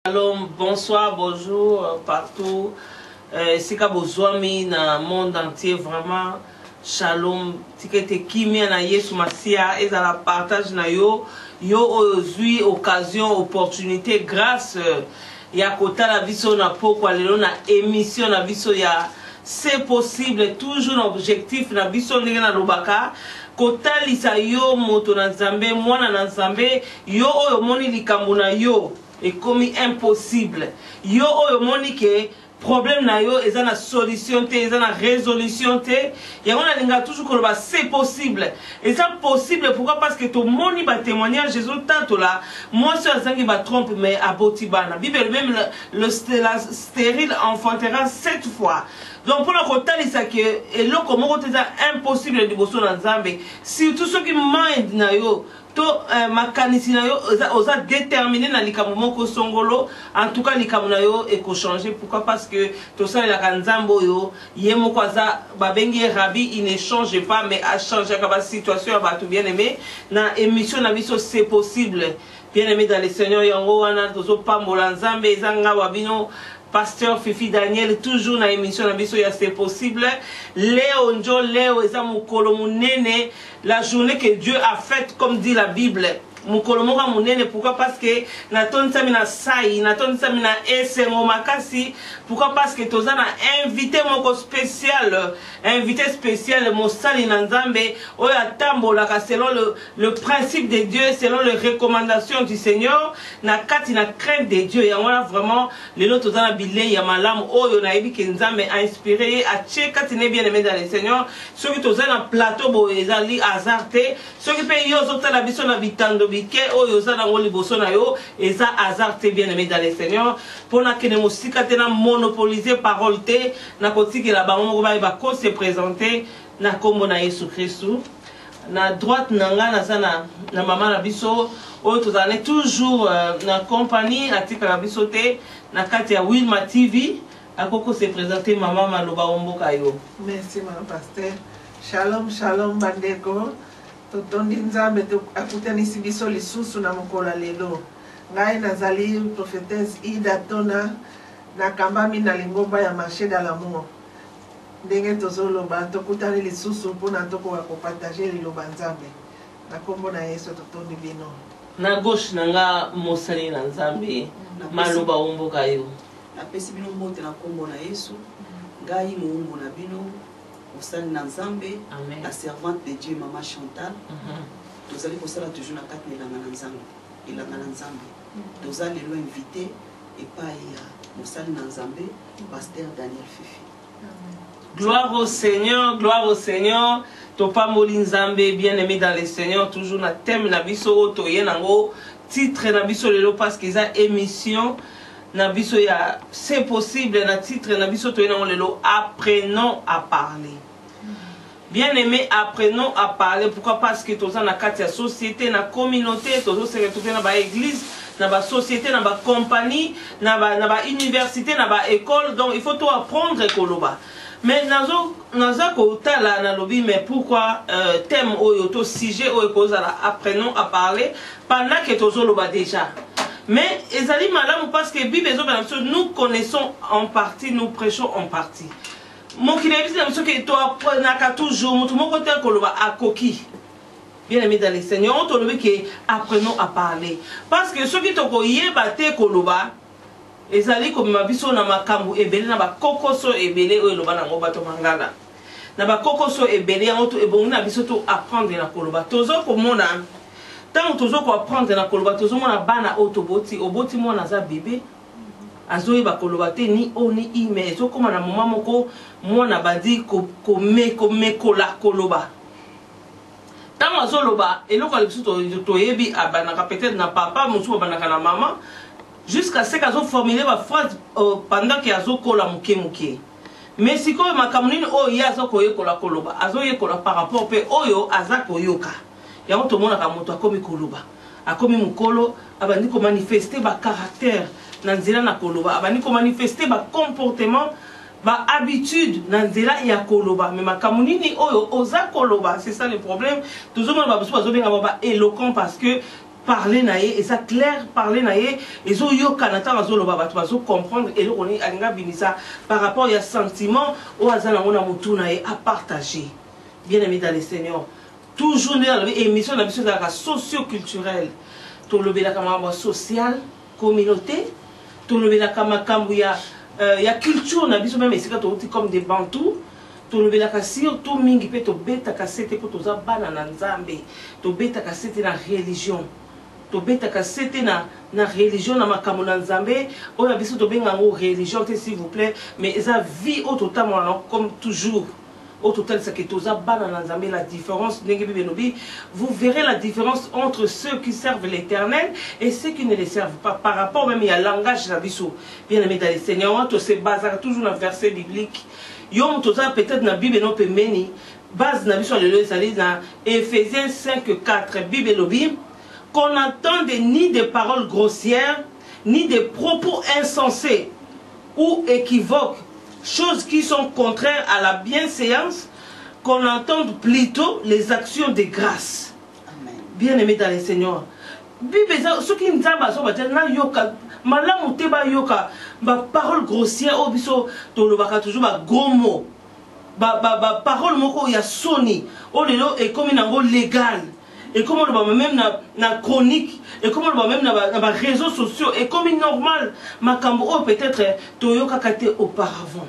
Shalom, bonsoir, bonjour partout. Sika bozwami na monde entier vraiment. Shalom, tikete kimi na Yesu Masia et à la partage na yo aujourd'hui occasion opportunité grâce ya kota la biso na poko lelo na émission na biso ya c'est possible toujours l'objectif na biso ndenge na lobaka kota lisa yo moto na Nzambe mwana na Nzambe yo oyo moni likambo na yo ekomi impossible yo oyo moni ke problème na yo eza na solution te eza na résolution te yango na linga toujours koloba c'est possible eza possible pourquoi parce que to moni ba témoignage Jésus tanto là moi sur azangi ba trompe mais aboti bana Bible même la stérile enfantera 7 fois donc pour la kotalisa que eloko moko te eza impossible liboso na Nzambe surtout ceux qui mind na yo to makanisi na yo oza déterminé na likambo moko songolo en tout cas likambo na yo eko changer pourquoi parce que to ça la kanzambo yo ye moko aza babengi rabi il ne change pas mais a changer ka situation ba tout bien aimé na émission na biso c'est possible bien aimé dans le Seigneur yango wana tozo pambola Nzambe ezanga wabino Pasteur Fifi Daniel, toujours dans l'émission, c'est possible. Léo Njo, Léo, la journée que Dieu a faite, comme dit la Bible. Pourquoi? Parce que naton samina sai, naton samina esengo makasi. Pourquoi? Parce que toza na invité moko spécial, invité spécial Mosali Nzambe, oya tambola selon le principe de Dieu, selon les recommandations du Seigneur, na kati na crainte de Dieu. Et on a vraiment les autres toza na bilé ya malam oyo na ebi ke Nzambe a inspiré a tche kati ne bien aimé dans le Seigneur. Ceux qui toza na plateau bo ezali azarte, ceux qui paye yo zota la biso na bitando que oyo za nango liboso na yo eza hasard te bien aimé dans le Seigneur pour na kene musika te na monopoliser parole te na kotiki la bango ba ko se présenter na kombo na Yesu Christu na droite nanga na sana na mama na biso oyo tozane toujours na compagnie atika na biso te na kati ya Wilma TV akoko se présenter mama maloba omboka yo. Merci mon pasteur. Shalom shalom bandeko. Totondi Nzambe akutanisi biso lisusu na mokola lelo ngai nazali prophétesse Ida Tona nakambami na lingomba ya marché de l'amour ndenge tozoloba tokutani lisusu mpona tokoka kopartage liloba Nzambe na kombo na Yesu totondi bino na gauche nanga mosali na Nzambe maloba omboka yo napesi bino mbote na kombo na Yesu ngai muumbu na bino Osali na Nzambe, la servante de Dieu, Maman Chantal. Nous allons toujours na kati na Nzambe. Nous allons inviter et pas Osali na Nzambe, Pasteur Daniel Fifi. Gloire au Seigneur, gloire au Seigneur. Topa moli Nzambe, bien aimé dans le Seigneur, toujours na thème na biso to yenango titre na biso lelo parce que ça émission na biso ya c'est possible na titre na biso to yenango lelo apprenons à parler. Bien aimé, apprenons à parler. Pourquoi? Parce que tous na kati ya société, na communauté, tous se retrouver na ba église, na ba société, na ba compagnie, na ba université, na ba école. Donc il faut tout apprendre koloba. Mais nazo ko tala na lobi mais pourquoi thème oyo to sujet oyo kozala apprenons à parler pendant que tozo loba déjà. Mais ezali malamu parce que Bible nous connaissons en partie, nous prêchons en partie. Mon qui n'est pas ce que toi apprenons toujours, tout mon côté koloba a coquille. Bien aimé dans les Seigneurs, on te le dit que apprenons à parler. Parce que ceux qui te koye bate koloba, ezali comme ma biso na makambu ebele na ba kokoso ebele oyo loba na ngobato mangala. Na ba kokoso ebele en to ebongi na biso to apprendre na koloba. Tozo komona tant tozo ko apprendre na koloba tozo mona bana otoboti oboti mona za bébé. Azoye ba koloba te ni o ni i mais zo koma na mama moko mona badi ko mekola koloba. Tant azoloba eloko alibiso to yebi abanaka peut-être na papa musu abanaka na maman jusqu'à ce qu'ils ont formulé ma phrase pendant qu'ils ont kola muke. Mais si quoi ma kamunine o yazo koye kola koloba azoye kola par rapport pe oyo azako yoka. Ya moto mona ka moto akomi koloba akomi mukolo abandi ko manifester ba caractère na nzela na koloba abandi ko manifester ba comportement ba habitude na nzela ya koloba mais ma kamunini oyo oza koloba c'est ça le problème toujours moi ba besoin ba éloquent parce que parler naé et ça clair parler naé et zo yo kanata zo lo baba to comprendre et on est anga binisa par rapport à sentiment au azana on a mutu naé à partager. Bien aimé dans le Seigneur, toujours dans l'émission de la socio-culturelle, tout le béla kama social, communauté, tout le béla kama ya culture na biso même ici comme des bantous. To le bela kasio to mingi pe to beta kasete ko to za bana na nzambe to beta kasete na religion to beta kasete na religion na makambo na nzambe o ya biso to benga ngo religion te s'il vous plaît mais eza vie au total comme toujours au total c'est que to za bana na nzambe la différence ndenge benobi vous verrez la différence entre ceux qui servent l'Éternel et ceux qui ne les servent pas par rapport même à langage na biso bien aimé dans le Seigneur on to se base toujours dans verset biblique. Yom toza peut-être na Bible non pemeni base na biso le ezali na Éphésiens 5:4 Bible lobi qu'on n'entende ni des paroles grossières ni des propos insensés ou équivoques, choses qui sont contraires à la bienséance, qu'on entende plutôt les actions de grâce. Bien aimé dans le Seigneur. Bible ce qui nous a so na yoka malamu te ba yoka ba parole grossière au biso to lo baka toujours ba gomo ba parole moko ya soni o lelo et comme nango légal et comme on va même na chronique et comme on va même na réseaux sociaux et comme normal makambo o peut-être to yoka kate auparavant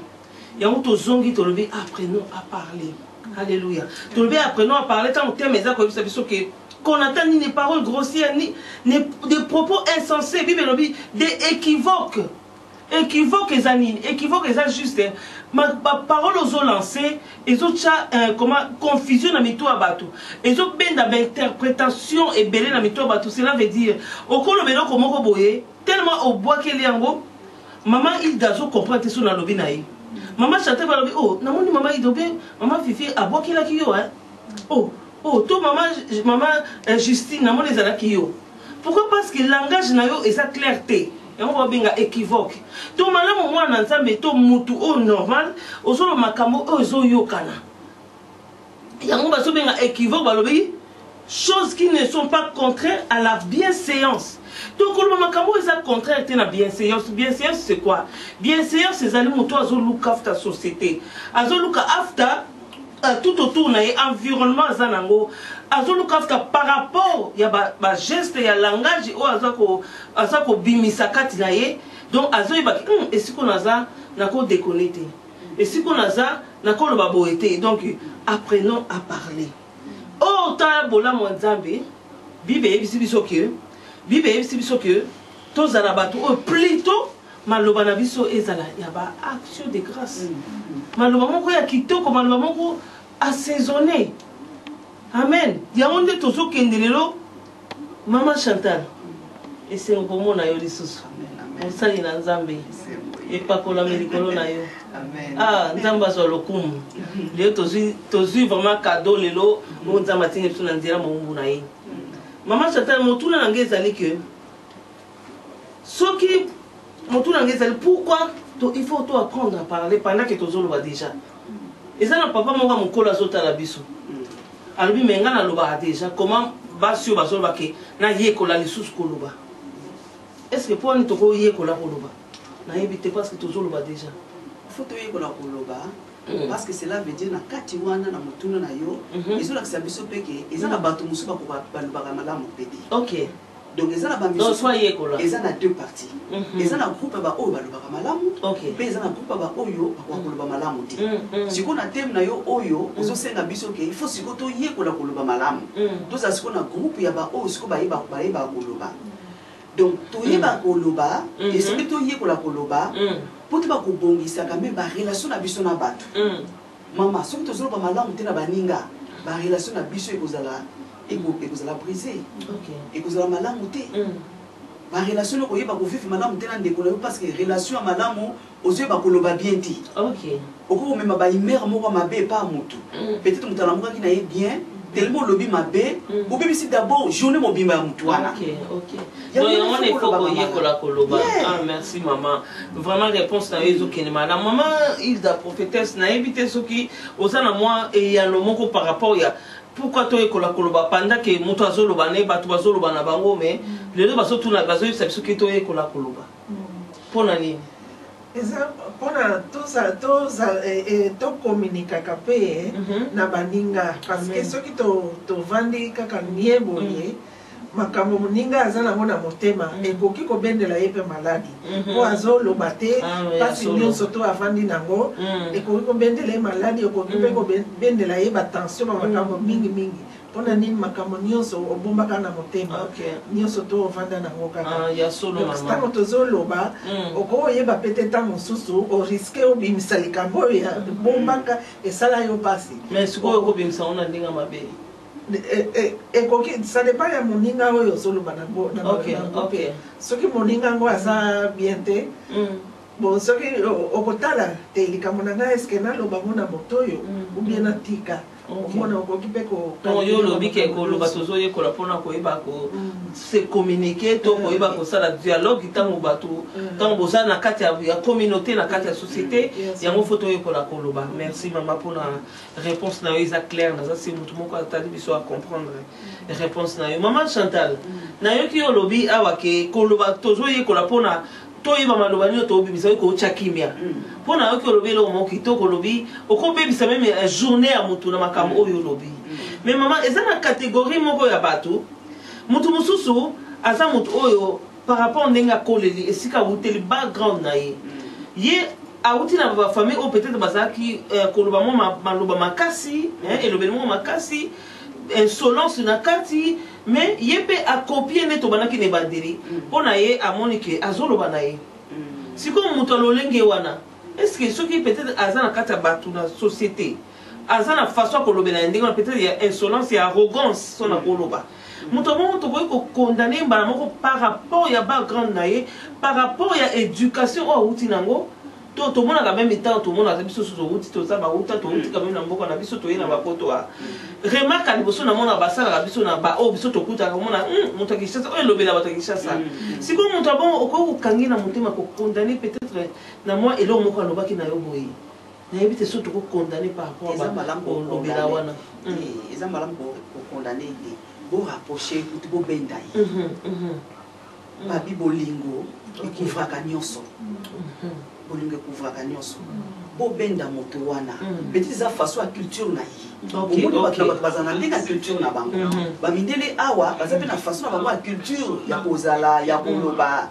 yango to zongi to lebi apprenons à parler. Alléluia. To lebi apprenons à parler tant thème eza ko biso que qu'on attend ni des paroles grossières, ni des propos insensés, des équivoques. Équivoques et anines, équivoques et injustes. Ma parole aux lancées, et autres comment confusion na mito abato. Et autres ben d'interprétation et belé na mito abato. Cela veut dire, au colo belo comme au boye, tellement au bois qu'il y a ngo, maman il dazo comprend tes sous na lobi naï. Maman chantait par lobi, oh, namoni maman il dobe, maman fifi a bois qu'il a qui yo, hein. Oh, tout maman Justine, maman les alakio. Pourquoi? Parce que le langage na yo est sa clarté. Et on va bien équivoque. Tout maman moi nan zambe to mutu o normal, o solo makamo o zo yokana. Ya on va so bien équivoque balobi, choses qui ne sont pas contraires à la bienséance. Donc le makamo est ça contraire à la bienséance. Bienséance c'est quoi? Bienséance c'est aller mutu azo look after société. Azo look after tout autour na environnement zanango azolo kafta par rapport ya ba geste ya langage o azako bimisa kati na ye donc azoyi ba et si qu'on aza nako déconnecter et si qu'on aza nako lo ba boité donc apprenons à parler oh ta bola mo nzambe bibe ebisi biso que tozala bato o plutôt maloba na biso ezala ya ba action de grâce maloba moko ya kitoko maloba moko assaisonné. Amen. Ya onde tozo kendelelo Maman Chantal. Et c'est un bon mot na yo lisusu. On sali na nzambe. Et pas kola melikolo na yo. Amen. Ah, nzamba zo lokumu. Leo tozu vraiment cadeau lelo mo nzamba tinga biso na nzela mo mbu na ye. Maman Chantal motuna na ngezali que soki motuna ngezali pourquoi il faut tout apprendre à parler pendant que tozo lo déjà. Et ça, le papa m'a dit que je la biso. Alors, je me déjà comment basio basol bake na yekola lisusu koloba. Est-ce que pour nous toko yekola koloba? Na yebite parce que tozo loba déjà. Faut to yekola koloba parce que cela veut dire na kati wana na mutuna na yo ezola kisa biso peke ezana bato musuba ko balobaka malamu pete. OK. Donc ezana ba miso. Donc soit yekola. Ezana deux parties. Ezana groupe ba oyo balobaka malamu. OK. Pe ezana groupe ba oyo bakoloba malamu te. Siko na thème na yo oyo ozosenga biso ke il faut siko to yekola koloba malamu. Toza siko na groupe ya ba oyo siko ba yeba koloba. Donc to yeba koloba et siko to yekola koloba pour te ba ko bongisa quand même ba relation na biso na bato. Mama siko to zolo ba malamu te na baninga ba relation na biso ekozala et vous allez briser. Et vous allez malamu te. Ma relation ko yeba ko vivre malamu te na ndeko parce que relation malamu ozo ba koloba bien ti. OK. Oko mema ba imère moko mabe pas mutu. Peut-être mutala moko ki na ye bien tellement lobi mabe ou bien si d'abord journée mobimba mutu wana. OK. Donc on est faut ko koloba. Ah merci maman. Vraiment réponse na yezo kenema. La maman Hilda prophétesse na évité ce qui osana moi et ya no moko par rapport ya pourquoi toi ekola koloba pendant que moto azoloba ne bato bazoloba na bango mais lelo bazotuna bazoyebisa biso ke toi ekola koloba mpona nini eza mpona tokomunikaka mpe na baninga parce que soki tovandi kaka nie boye makambo moninga aza nango na motema ekoki kobendela ye mpe maladi po azoloba te mpasi nyonso to avandi nango ekoki kobendela ye maladi ekoki mpe kobendela ye batension bamakambo mingimingi mpona nini makambo nyonso obombaka na motema nyonso to ovanda nango kaka ntango tozoloba okoyeba pete ntango mosusu oriske obimisa likambo oyo ya bombaka esala yo mpasi mais sikoyo okobimisa ngo na ndenge mabe ekoki ça dépend ya moninga oyo ozoloba nango mpe soki moninga ngo aza bien te bon soki okotala te likambo na ngai eske naloba ngo na moto oyo ubie natika omona okoki mpe yo olobi ke koloba tozoyekola mpona koyeba se communiquer to koyeba kosala dialogue ntango bato ntango boza na kati ya communauté na kati ya société yango fo toyekola koloba merci mama mpona réponse na yo eza claire naza si motu moko atali biso a comprendre réponse na yo mama Chantal nayoki olobi awa ke koloba tozoyekola mpona toyeba maloba nio tobebisa ko otya kimia mpona yoki olobi eloko moko kitoko olobi okobebisa meme journée ya motu na makambo oyo olobi mais mama eza na catégorie moko ya bato motu mosusu aza motu oyo par rapport ndenge akoleli esika awuteli background na ye ye awuti na bafamille oyo peut-être bazalaki koloba mo maloba makasi elobeli moko makasi insolence na kati mais ye mpe akopie nde tobanaki na ebandeli mpona ye amoni ke azoloba na ye sikoyo moto alolenge wana estce soki peut-être aza na kati ya bato na société aza na façon ya kolobela ya ndenge wana peut-être ya insolence ya arrogance so na koloba moto moko tokoki kokondane mbala moko par rapport ya background na ye par rapport ya éducation oyo awuti nango tomonaka même temps tomonaka biso so towuti toza bauta towuti quand même na mboka na biso toye na bapoto wa remarque liboso na mona basalaka biso na baoyo biso tokutaka komona moto ya Kinshasa oyo elobela bato ya Kinshasa sikoyo moto abongo okoki kokangi na motema kokondane peut-être na mwa eloko moko alobaki na yo boye nayebi te so tokokondane par rapport olobela wana eza malamu kokondane ye borapproche kuti bobenda ye babi bolingo ekouvraka nyonso bolingo ekouvraka nyonso bobenda moto wana peut-être eza façon ya culture na ye omoni bato na bato baza na ndenge ya culture na bango bamindele awa baza mpe na façon na bango ya culture ya kozala ya koloba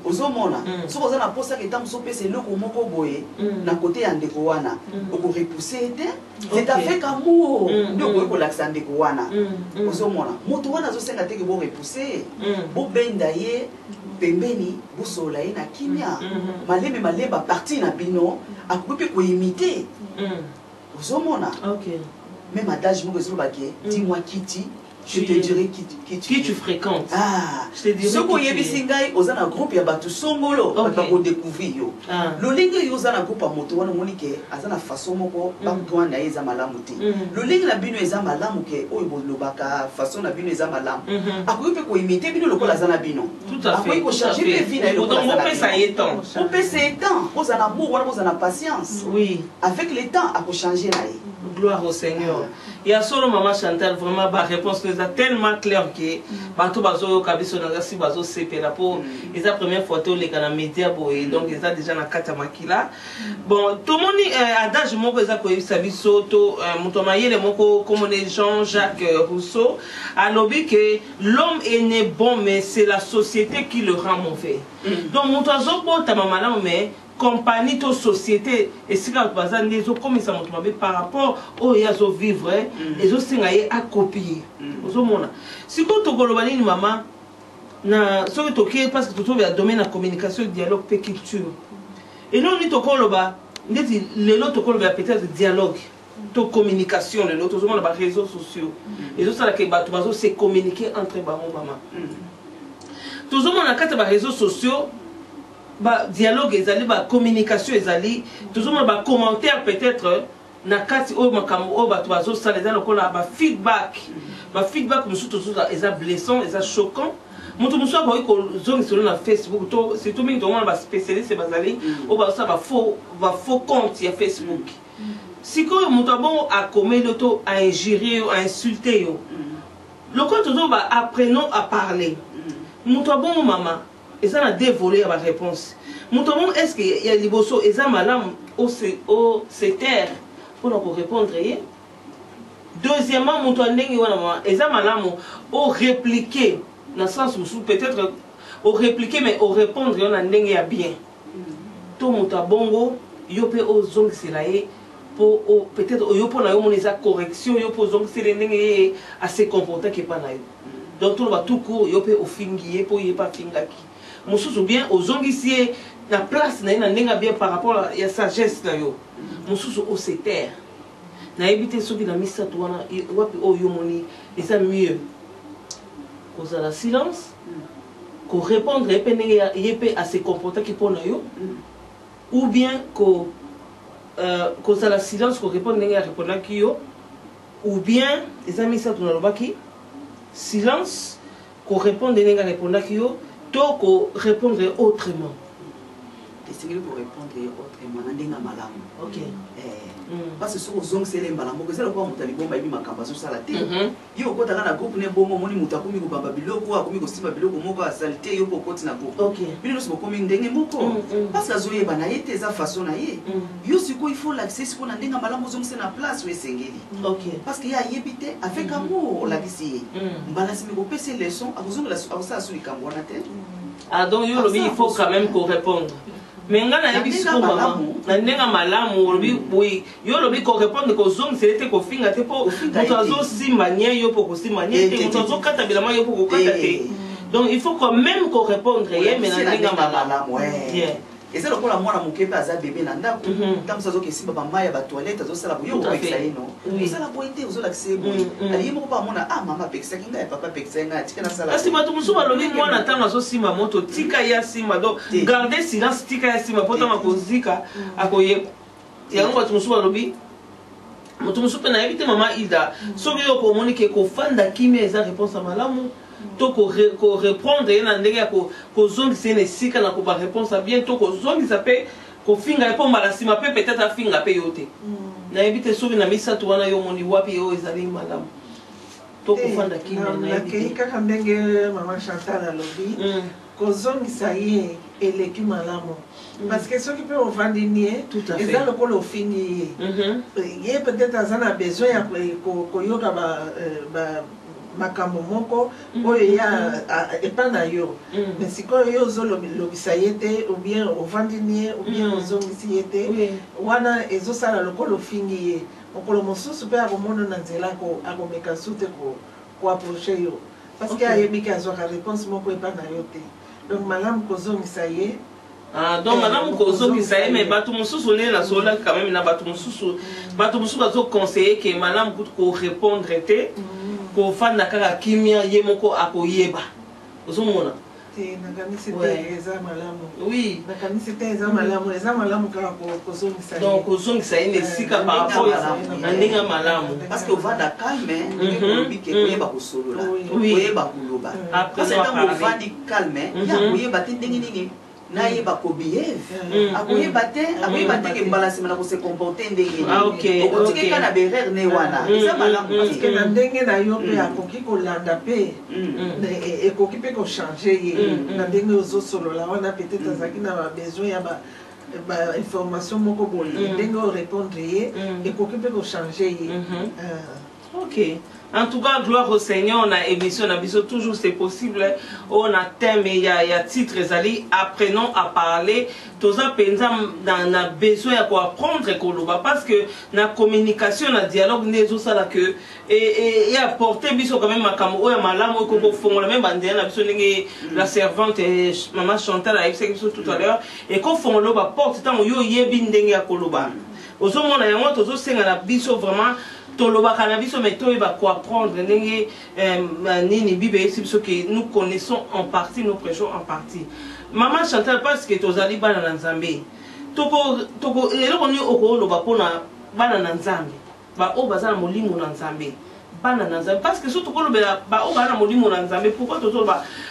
ozomona soki oza na mposaka etango so pesa eloko moko boye na kote ya ndeko wana okorepousse te c'est avec amour nde okoki kolakisa ndeko wana ozomona moto wana azosenga teke borepousse bobenda ye pembeni bosola ye na kimia malembe malemba parti na bino akoki mpe koimite ozomona même adage moko ezolobaki dis-moi kiti je te dirai qui tu fréquentes. Ce qu'on y a vu, oza na groupe ya batu songolo, bako découvrir yo. Le lingue yo oza na groupe a moto wana monike, aza na façon moko background na eza malamu te. Le lingue na bino eza malamu ke oyo bolobaka façon na bino eza malamu. Akoki pe ko imiter bino lokola aza na bino. Tout à fait. Akoki ko changer pe vie na lokola aza na bino. On peut ça y est temps. On peut ça y est temps. Oza na amour wana oza na patience. Oui. Avec le temps ako changer na ye. Gloire au Seigneur. Il y a solo maman Chantal vraiment ma réponse nous a tellement clair que bato bazo kabiso na si bazo CP la pour les première photo les kana média boy donc ils a déjà na kata makila bon tout le monde adage moko eza ko yebisa biso to moto mayele moko comme les Jean-Jacques Rousseau alobi que l'homme est né bon mais c'est la société qui le rend mauvais donc moto azoko ta mama mais compagnie to société et si quand baza ndezo comme ça moto mabe par rapport au yazo vivre ezo singa ye a copier ozomona siko to koloba nini mama na soki toke parce que toto ya domaine la communication dialogue pe culture et non ni to koloba ndeti lelo to koloba peut-être dialogue to communication lelo to zomona ba réseaux sociaux ezo sala ke bato bazo se communiquer entre bango mama to zomona kata ba réseaux sociaux ba dialogue ezali ba communication ezali toujours ba commentaire peut-être na kati o makambo o bato bazo sala ezali lokola ba feedback musu toujours eza blessant eza choquant mutu musu ba ko zongi sur na Facebook to c'est tout mingi to ba spécialiste bazali o ba ça ba faux compte ya Facebook si quand moto bon a commis l'auto a injurié a insulté yo le quand toujours va apprenons à parler moto bon maman et ça a dévolé à ma réponse moto bon est-ce qu'il y a liboso et ça madame au se taire pour nous répondre. Deuxièmement moto ndenge wana maman et ça madame au répliquer dans le sens où peut-être au répliquer mais au répondre on a ndenge ya bien tout moto bongo yo pe o zong silaye pour peut-être yo pour na yo monesa correction yo pour zong silendenge à se comporter que pas na yo donc tout va tout court yo pe o fingier pour y pas fingaki mususu bien o zong ici la place na ndenge bien par rapport à ya sagesse na yo mususu au se taire na éviter soki na misa to wana wapi o yo moni et ça mieux cause la silence ko répondre et ndenge ya à se comporter que pour na yo ou bien que ça la silence qu'on répond à répondre à qui ou bien les amis ça tourne le qui silence qu'on répond à répondre à qui donc qu'on répondre autrement et c'est que pour répondre autrement n'endenga malamu ok parce que sur zong c'est les malamu que c'est le quoi mutali bomba ibi makamba sur ça la tête yo ko tanga na groupe ne bombo moni mutakumi ko bamba biloko akumi ko simba biloko moko a salté yo ko koti na groupe ok bino so ko ndenge moko parce que zoye bana yete za façon na ye yo siko il faut l'accès pour n'endenga malamu zong c'est na place ou esengeli ok parce qu'il y a yebité avec amour la disi mbala simi ko pese leçon akuzonga la ça sur les cambona tête ah donc yo il faut quand même qu'on réponde mais ngana na biso mama na ndenga malamu lobi oui yo lobi ko répondre ko zone c'est te ko finga te po moto azo simba nye yo po ko simba nye te moto azo kata bila ma yo po ko kata te donc il faut quand même ko répondre ye mais na ndenga malamu ouais et c'est le quoi la moi mon kepa za bébé na ndako tam sazo ke simba ba maya ba toilette azo sala yo ko pekisa ino ça la boité ozo l'accès boy ali mo pa mona ah mama pekisa kinga papa pekisa nga tika na sala parce que bato musuba lobi mwana tanga azo simba moto tika ya simba donc garder silence tika ya simba poto makozika akoye yango bato musuba lobi moto musupe na éviter maman Ida soki yo ko moni ke ko fanda kimia eza réponse à malamu to ko reprendre na ndenge ya ko zongi sene sika na ko ba réponse bien to ko zongi ça peut ko finga po mala sima pe peut-être a finga pe yote na éviter soki na misa to wana yo moni wapi yo ezali malamu to ko fanda kimia na éviter kaka ndenge maman Chantal alobi ko zongi ça y est eleki malamu parce que ceux qui peuvent vendre nie ils ont le col au fini ye peut-être azana besoin ya ko yoka ba makambo moko oyo ya epa na yo mais sikoyo yo ozolobisa ye te ou bien ovandi nie ou bien ozongisi ye te wana ezosala lokola ofingi ye mokolo mosusu mpe akomona na nzela akomeka su te koaproche yo parce que ayebiki azwaka réponse moko epa na yo te donc malamu kozongisa ye donc madame kozongisa ye mais bato mosusu nde nazola quand même na bato mosusu bazoconseille ke malamu kutu korépondre te kofanda kaka kimia ye moko akoyeba ozomona nakanisi te eza malamu oui nakanisi te eza malamu kaka kozongisa ye donc kozongisa ye nesika par rapport na ndenge malamu parce que ovanda calme olobi ke koyeba kosolola koyeba koloba parce que ntango ovandi calme ya koyeba te ndenge nini nayeba ko behave akoyeba te ke mbala sima na ko se comporter ndenge okotike kana berere ne wana eza malamu parce que na ndenge na yo pe akoki kolanda pe ekoki pe ko changer ye na ndenge ozosolola wana peut-être azaki na ba besoin ya ba information moko boye ndenge o répondre ye ekoki pe ko changer ye ok. En tout cas, gloire au Seigneur, on a émission, on a besoin toujours, c'est possible. On a thème, il y a titre, apprenons à parler. Tout ça, on a besoin d'apprendre parce que la communication, la dialogue, et apporter quand même la servante, maman Chantal a dit tout à l'heure, et qu'on fait le porte, tant yo yebin dengue à koloba. Aux hommes, on a un autre, vraiment. Toloba cannabis mais toi il va quoi apprendre nini bible que nous connaissons en partie, nous prêchons en partie. Maman Chantal parce que tozali bana na Nzambe toko eloko ni okoloba pona bana na Nzambe ba o bazana molimo na Nzambe bana na Nzambe parce que surtout kolobela ba o bana molimo na Nzambe pourquoi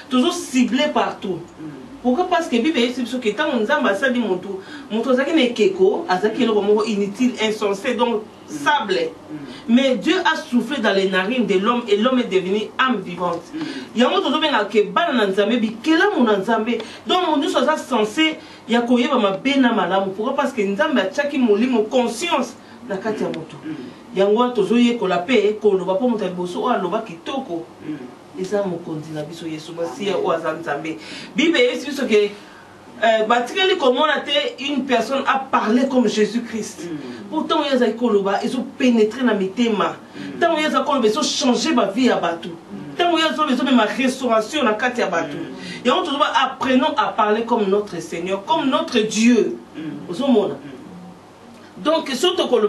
toujours ciblé partout Pourquoi? Parce que Bible est ce que tant on a ça dit mon zaki n'est keko, azaki le mot inutile, insensé, donc sable. Mais Dieu a soufflé dans les narines de l'homme et l'homme est devenu âme vivante. Il y a un autre qui donc mon Dieu soit censé il y a koye ba mabena malamu. Pourquoi? Parce que nzambe a tchaki molimo conscience na kati ya moto. Yango tozoye ko la paix ko lo ba po moto boso o lo ba kitoko. Eza mokonzi na biso Yesu Masiya o azanzambe. Bible est ce que comment on a une personne a parlé comme Jésus-Christ. Pourtant, il y a ils ont pénétré dans mes thèmes. Tant il y a ils ont changé ma vie à Batou. Tant il y a ma restauration dans Katia Batou. Et on doit apprenons à parler comme notre Seigneur, comme notre Dieu. Donc, surtout quand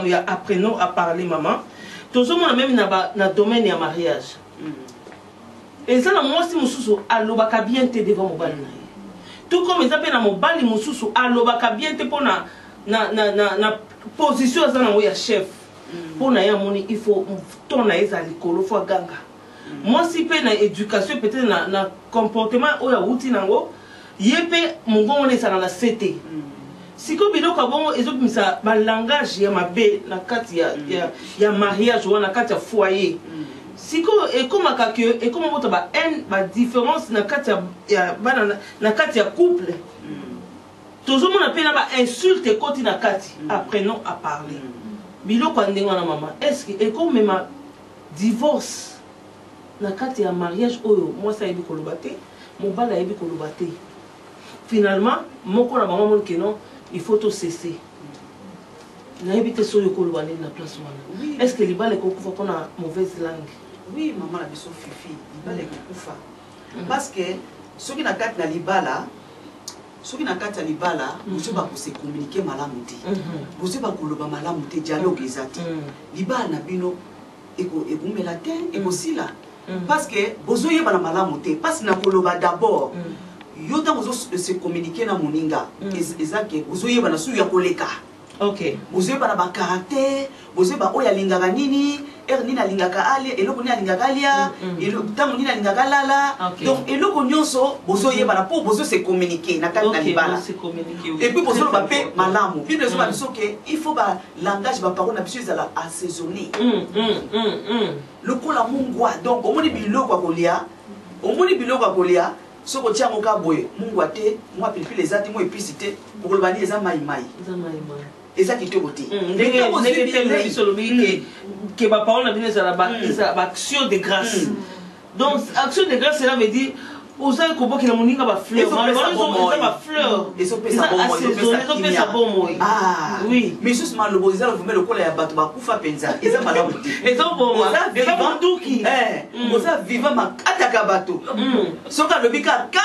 il y a apprenons à parler, maman. Tout le monde même dans le domaine du mariage. Et ça, moi, si je suis bien te devant mon bal. Tout comme ils appellent mon bal, ils sont à bien te pour na position à chef. Pour na yamoni, il faut tourner à l'école, il faut ganga. Moi, si pe na éducation, peut-être na comportement, ou ya outil nango, yépe mon gon on est ça dans la CT. Si comme il bon, ils ont mis ça, ma langage ya ma bé, na kati ya mariage ou na kati ya foyer. Si et comme et comme on a une différence na kati ya couple. Toujours mon appel na insulte côté na kati. Apprenons à parler. Bilo kwa ndenga na maman. Est-ce que et comme même divorce na kati ya mariage oyo moi ça yebi kolobate, mon bala yebi kolobate. Finalement, moko na maman mon que non, il faut tout cesser. Na yebi te soyo kolobane na place wana. Est-ce que les balles ko kufa kona mauvaise langue? Oui, maman la biso fifi, libala ekufa. Parce que ceux qui na kati na libala, ceux qui na kati na libala, vous ba ko se communiquer malamu te. Vous ba ko loba malamu te, dialogue ezati. Libala na bino eko ebumela te, eko sila. Parce que bozo yeba na malamu te, parce na ko loba d'abord. Yo ta bozo se communiquer na moninga, ezaki bozo yeba na su ya koleka. OK. Vous avez un caractère, vous avez un lingaka nini, nina lingaka ali, eloko nina lingaka alia, eloko nina lingaka lala. Donc eloko nyonso, vous avez un pour vous se communiquer na kati na libala. Et puis vous avez un peu malamu. Puis nous avons dit que il faut ba langage ba parole na biso ezala assaisonné. Le kola mungwa. Donc au moni biloko kolia, au moni biloko kolia, so ko tia moka boye, mungwa te, moi pilipili ezati mo épicité, pour le bani eza mai mai. Eza mai mai. Exact côté. Que ma parole a action de grâce. Donc action de grâce cela veut dire aux gens qui la moninga ba fleur. Ma fleur. Et ça bon moi. Ah oui. Mais justement le bois vous met le col ya bato ba kufa penza. Eza malamu. Eza bon moi. Eza bon duki. Oza vivant ma ataka bato. Soka le bika ka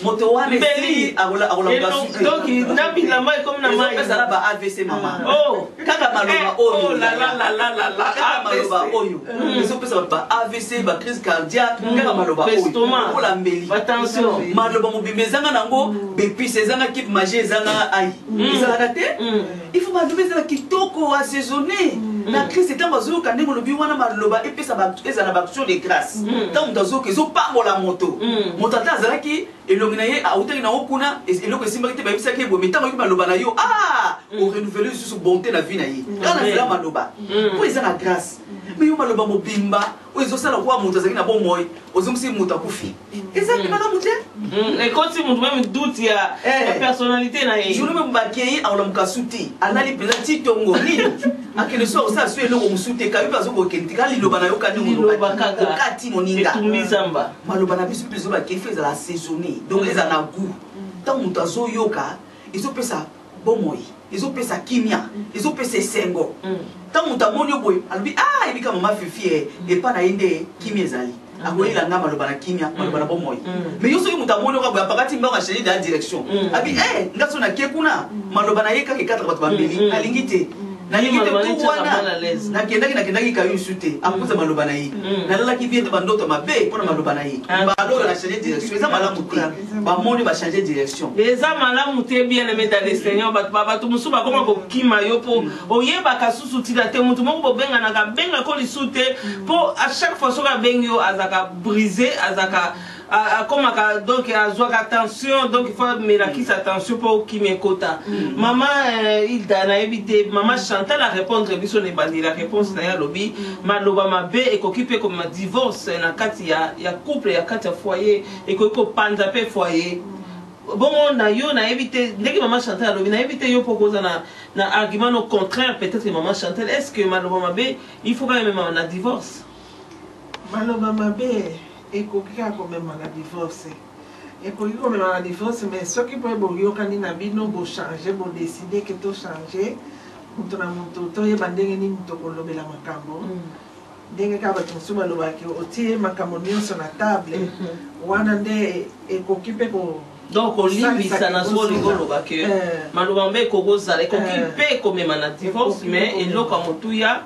moto wana si agola donc nabi la mai comme na mai ça là ba AVC maman oh kaka maloba oyo oh la kaka maloba oyo les opesa ba AVC ba crise cardiaque kaka maloba oyo pour la mbeli attention maloba mobimbe zanga nango bepi zanga kip magie zanga ai ezala te il faut maloba zanga kitoko assaisonné la crise est en bazo quand ngo lobi wana maloba epesa ba ezala ba action de grâce tant ndazo kezo pambola moto motata azalaki elonginaye autaki na okuna eloko esimbaki te bayebisa ke bo metango ki maloba na yo o renouveler sur bonté na vie na ye kana zela maloba po eza na grâce mais yo maloba mobimba o ezosala kwa moto azaki na bon moy ozongisi moto akufi ezaki malamu te et quand tu montres même doute il y a la personnalité na ye je ne me bakei a olamuka suti anali pela titongo nini akele so osa so eloko musute ka biba zo bokenti ka liloba na yo ka ndingo okati moninga tumizamba maloba na biso plus ba kefi ezala saisonné donc eza na goût tant moto azo yoka ezopesa bomoi ezopesa kimia ezopesa esengo tant moto amoni boy alobi ebika mama fifi epa na yende kimia ezali akoyela nga maloba na kimia maloba na bomoi mais yo soki moto amoni oka boya pakati mbaka changer de direction abi ngaso na kekuna maloba na ye kaka ekatra bato bambeli alingi te nalingi te tu wana nakendaki kayo sute apuza maloba na ye nalalaki vie te bandoto mabe mpona maloba na ye baloyo na changer direction eza malamu te bamoni ba changer direction eza malamu te bien aimé dans le Seigneur bato mosusu bakoma kokima yo mpo oyebaka susu tila te motu moko bobenganaka benga ko lisu te mpo à chaque fois soki abengi yo azaka brisé azaka donc azwaka attention donc il faut melakisa attention pour kimekota maman Hilda na éviter maman Chantal a répondre biso ne bandi la réponse na ya lobi maloba mabe ekoki pe comme divorce na kati ya couple ya kati ya foyer ekoki ko panza pe foyer bon na yo na éviter ndeki maman Chantal lobi na éviter yo proposer na argument au contraire peut-être maman Chantal est-ce que maloba mabe il faut quand même na divorce maloba mabe ekoki kako mema na divorce ekoki ko mema na divorce mais soki po boyokani na bino bo changer bo décider que to changer mutu na mutu to yeba ndenge nini tokolobela makambo ndenge kaka bato mosusu balobaki otie makambo nyonso na table wana nde ekoki mpe donc olimbisa na so ligoloba ke maloba mbe kokozala ekoki mpe komema na divorce mais eloko ya motuya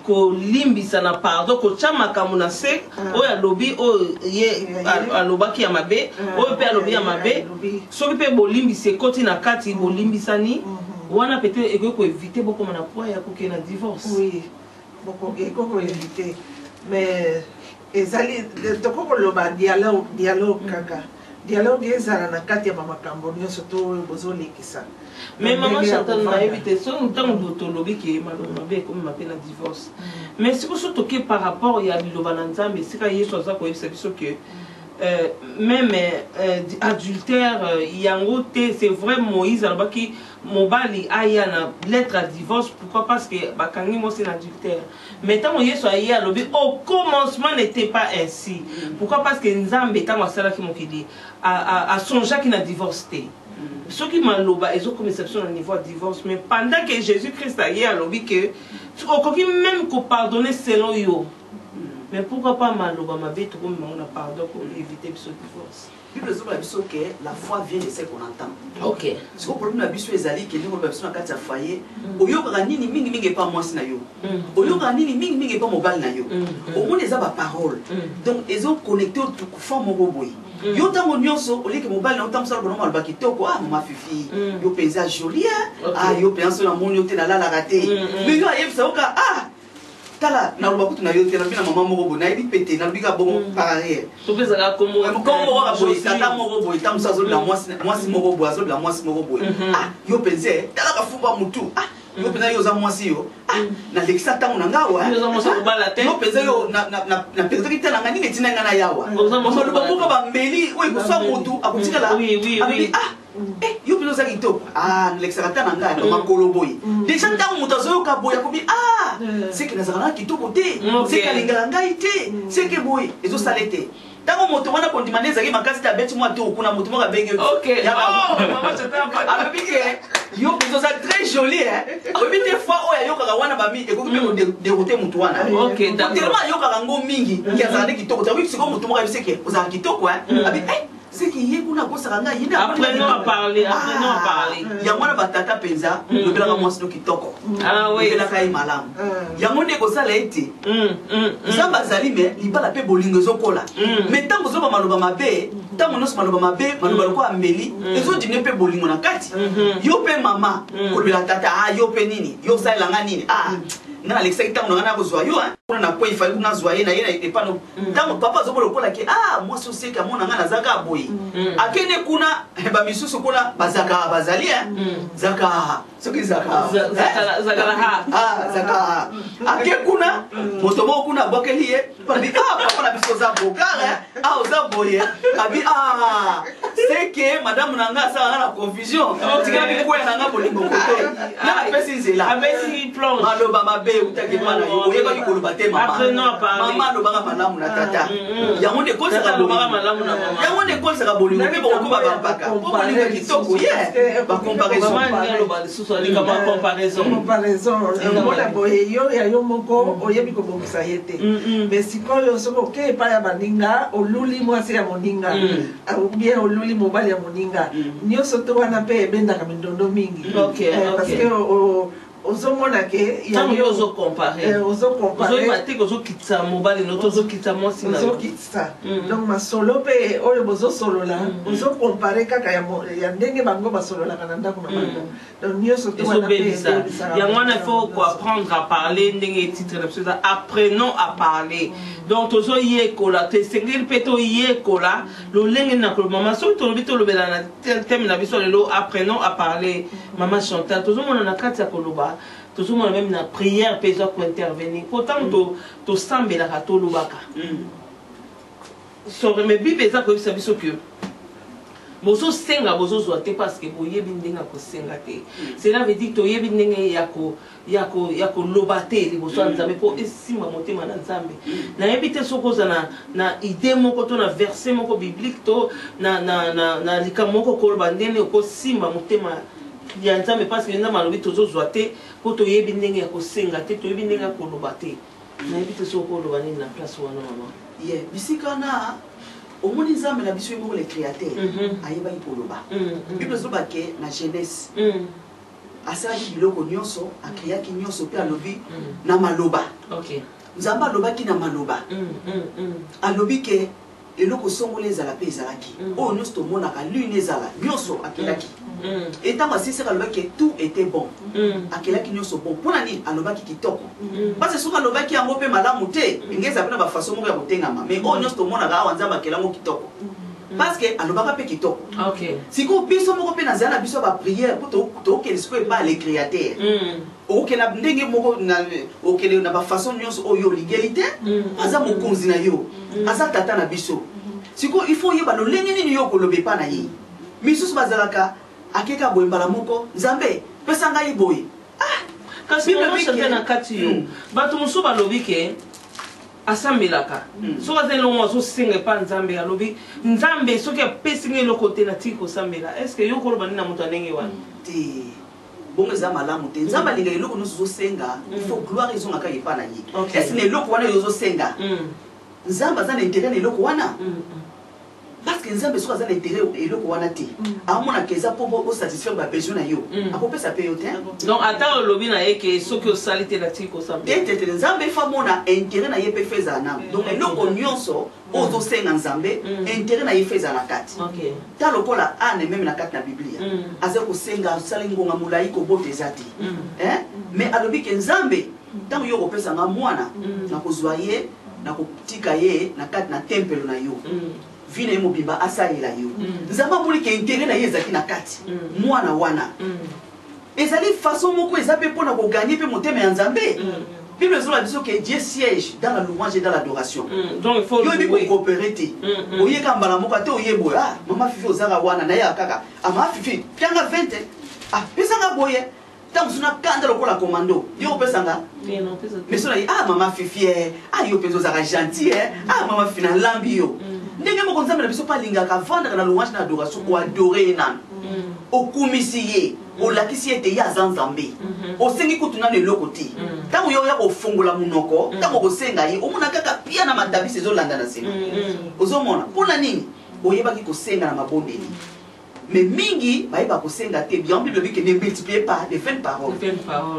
kolimbisa na pardon kotya makambo na se oyo alobi oyo ye alobaki ya mabe oyo mpe alobi ya mabe soki mpe bolimbisa ekoti na kati bolimbisani wana peut-être ekoki koevite bokoma na poids ya kokende na divorce ekoki koevite mais ezali tokokoloba dialogue kaka dialogue ezala na kati ya makambo nyonso to bozolekisa mais maman Chantal na éviter so ntango tolobi ke maloba mabe comme m'appelle la divorce mais si vous toquez par rapport ya biloba na nzambe sika yesu aza koyebisa biso ke même adultère yango te c'est vrai Moïse alobaki mobali aya na lettre à divorce pourquoi parce que bakangi mo c'est adultère mais tant yesu aye alobi au commencement n'était pas ainsi pourquoi parce que nzambe tant wasala ki mokili a sonja ki na divorce te ceux qui maloba ils ont comme exception au niveau de divorce mais pendant que Jésus-Christ aye alobi que okoki même ko pardonner selon yo mais pourquoi pas maloba mabe to comme on a pardon pour éviter ce divorce Bible dit que la foi vient de ce qu'on entend. OK. Ce que le problème est que nous avons un foyer. Au lieu de nini mingi mingi pas moi na yo. Au lieu de nini mingi mingi pas mobile na yo. Au moins les a parole. Donc ils ont connecté au forme boboy. Yo tango nyonso au lieu que mobile na autant ça bonnement ba kitoko ah mama fifi. Yo paysage joli ah yo penso na mon yo te na la raté. Mais yo ayeb ça oka ah tala na loba kutu na yo te na bina mama moko bo na yebi pété na bika bon par arrière to pesa comme wa boy tata moko boy tam sa zo la mwasi moko bo azo la mwasi moko boy ah yo penze tala ka fuba mutu ah yo penza yo za mwasi yo ah na lekisa tango na ngawa yo za mwasi bala te yo penza yo na penza kita na ngani netina ngana yawa mo loba moko ba mbeli we kuswa mutu akutika la oui ah yo pino za kitoko ah lekisa tana ngana no makolo boy déjà tango mutu azo ka boy akobi ah c'est que nazana kitoko te c'est que lingala ngai te c'est que boy ezo salete tango moto wana kondimane zaki makasi ta beti moi to kuna moto mo ka benge OK maman Chantal a bike yo pino za très joli obi te fois oya yo kaka wana ba mi eko pe dérouter moto wana OK d'accord tellement yo kaka ngo mingi ya zana kitoko ta wi siko moto mo ka biseke oza kitoko abi c'est qu'il y a une chose à faire. Apprenons à parler. Il y a un batata penza, le blanc à moi c'est qui toko. Ah oui. Il y a un malam. Il y a un négoce à l'été. Ça va salir mais il va la paix bolingo zokola. Mais tant que vous avez maloba mabe, tant que nous sommes maloba mabe, maloba quoi ameli, les autres dîner paix bolingo na kati. Yo paix maman, kolbela tata ah yo paix nini, yo ça la nini ah. Na Alexa ita on a besoin yo hein on a quoi il fallait qu'on zoyer na yena et pas non tant papa zo bolo kola ki ah moi so c'est que mon ngana zaka boy akene kuna ba misusu kuna bazaka bazali hein zaka ce qui zaka zaka ake kuna motomo kuna bokeliye pabi ah papa na biso za bokara ah za boye abi ah c'est que madame nanga ça na confusion tika bi kwa nanga bolingo kote na pesi nzela abesi plonge maloba mabe utake mana oyeba ki koloba te mama mama lobanga malamu na tata yango ne kosa ka bolingo malamu na mama yango ne kosa ka bolingo pe boko ba bapaka boko linga kitoko ye ba comparaison mama loba lisusu ali kama comparaison mona boye yo ya yo moko oyebi ko bokisa yete mais sikoyo soko ke pa ya baninga oluli mwasi ya moninga ou bien oluli mobali ya moninga nyonso to wana pe ebendaka mindondo mingi parce que ozomona ke ya yo ozo comparer ozokitsa mobali noto ozokitsa mwasi na ozokitsa donc masolo mpe oyo bozosolola ozocompare kaka ya ndenge bango basololaka na ndako na bango donc nyonso ezobebisa yango wana il faut apprendre à parler ndenge etitre na biso eza apprenons à parler donc tozoyekola tosengeli mpe toyekola lolenge na koloba mama soki tolobi tolobela na teme na biso lelo apprenons à parler mama Chantal tozomona na kati ya koloba tozomona même na prière mpe eza kointervenir pourtant tosambelaka tolobaka mais bible eza koyebisa biso ke bozosenga bozozwa te parce que boyebi ndenge akosenga te cela veut dire toyebi ndenge ya koloba te liboso ya nzambe mpo esimba motema na nzambe nayebi te soki oza na idée moko to na verset moko biblique to na likambo moko koloba ndenge okosimba motema ya nzambe parce que nzambe alobi tozozwa te mpo toyebi ndenge ya kosenga te toyebi ndenge ya koloba te nayebi te soki okoloba nini na place wana mama bisika na omoni nzambe na biso yemoko le créateur ayebaki koloba bible ezoba ke na Genèse asalaki biloko nyonso akreaki nyonso mpe alobi na maloba nzambe alobaki na maloba alobi ke eloko songolo ezala mpe ezalaki oyo nyonso tomonaka lune ezala nyonso akelaki etango asisaka alobaki tout était bon akelaki nyonso bon mpona nini alobaki kitoko parce soki alobaki yango mpe malamu te enge eza mpe na bafaso moko ya kotengama mais oyo nyonso tomonaka awa nzambe akelango kitoko parce que alobaka mpe kitoko sikoyo biso moko mpe nazala na biso bapriere mpo tookende sikoyo epa le créateur okokenda ndenge moko okende na bafaso nyonso oyo oligeli te aza mokonzi na yo aza tata na biso sikoyo il faut oyeba lolenge nini yo okoloba epa na ye misusu bazalaka akeka boye mbala moko nzambe pesa ngai boye kasi mama na kati yo bato mosusu balobi ke asambelaka soki aza elongo azosenga epa nzambe alobi nzambe soki apesi ngai eloko te natiki kosambela estce yo koloba nini na moto ya ndenge wana te bongo eza malamu te nzambe alinga eloko nyonso ozosenga il faut gloire ezongaka epa na ye estce na eloko wana yo ozosenga nzambe aza na intérêt na eloko wana parce que nzambe soki aza na intérêt eloko wana te amonaka eza mpo osatisfaire babesoin na yo akopesa mpe yo te donc ata olobi na ye ke soki osali te natiki kosambela te nzambe efa mona intérêt na ye mpe fe ezala na donc eloko nyonso ozosenga nzambe intérêt na ye fe ezala na kati ta lokola ane meme na kati na biblia aza kosenga asali ngonga molai kobota eza te mais alobi ke nzambe ntango yo kopesanga mwana na kozwa ye na kotika ye na kati na tempelo na yo vina ye mobimba asalela yo nzambe amoni ke intérêt na ye ezalaki na kati mwana wana ezali façon moko eza mpe mpona koganye mpe motema ya nzambe bible ezola biso ke Dieu siège dans la louange et dans l'adoration yo ebi kocoopere te oyeka mbala moko ate oyeboye mama fifi ozaka wana naye akaka mama fifi pianga 20 pesanga boye ntango mosu nakanda lokola komando yo kopesanga mais so na ye mama fifi yo mpenza ozaka gentil mama fifi na lambi yo ndenge moko nzambe na biso mpe alingaka avandaka na louange na adoration oadore ye nano okumisi ye olakisi ete ye aza nzambe osengi kutu nano eloko te ntango yo oya kofongola monoko ntango kosenga ye omona kaka pia na matabisi ezolanda na nsima ozomona mpona nini oyebaki kosenga na mabondeli mais mingi bayeba kosenga te bien bible elobi ke ne multiplie pas de vaines paroles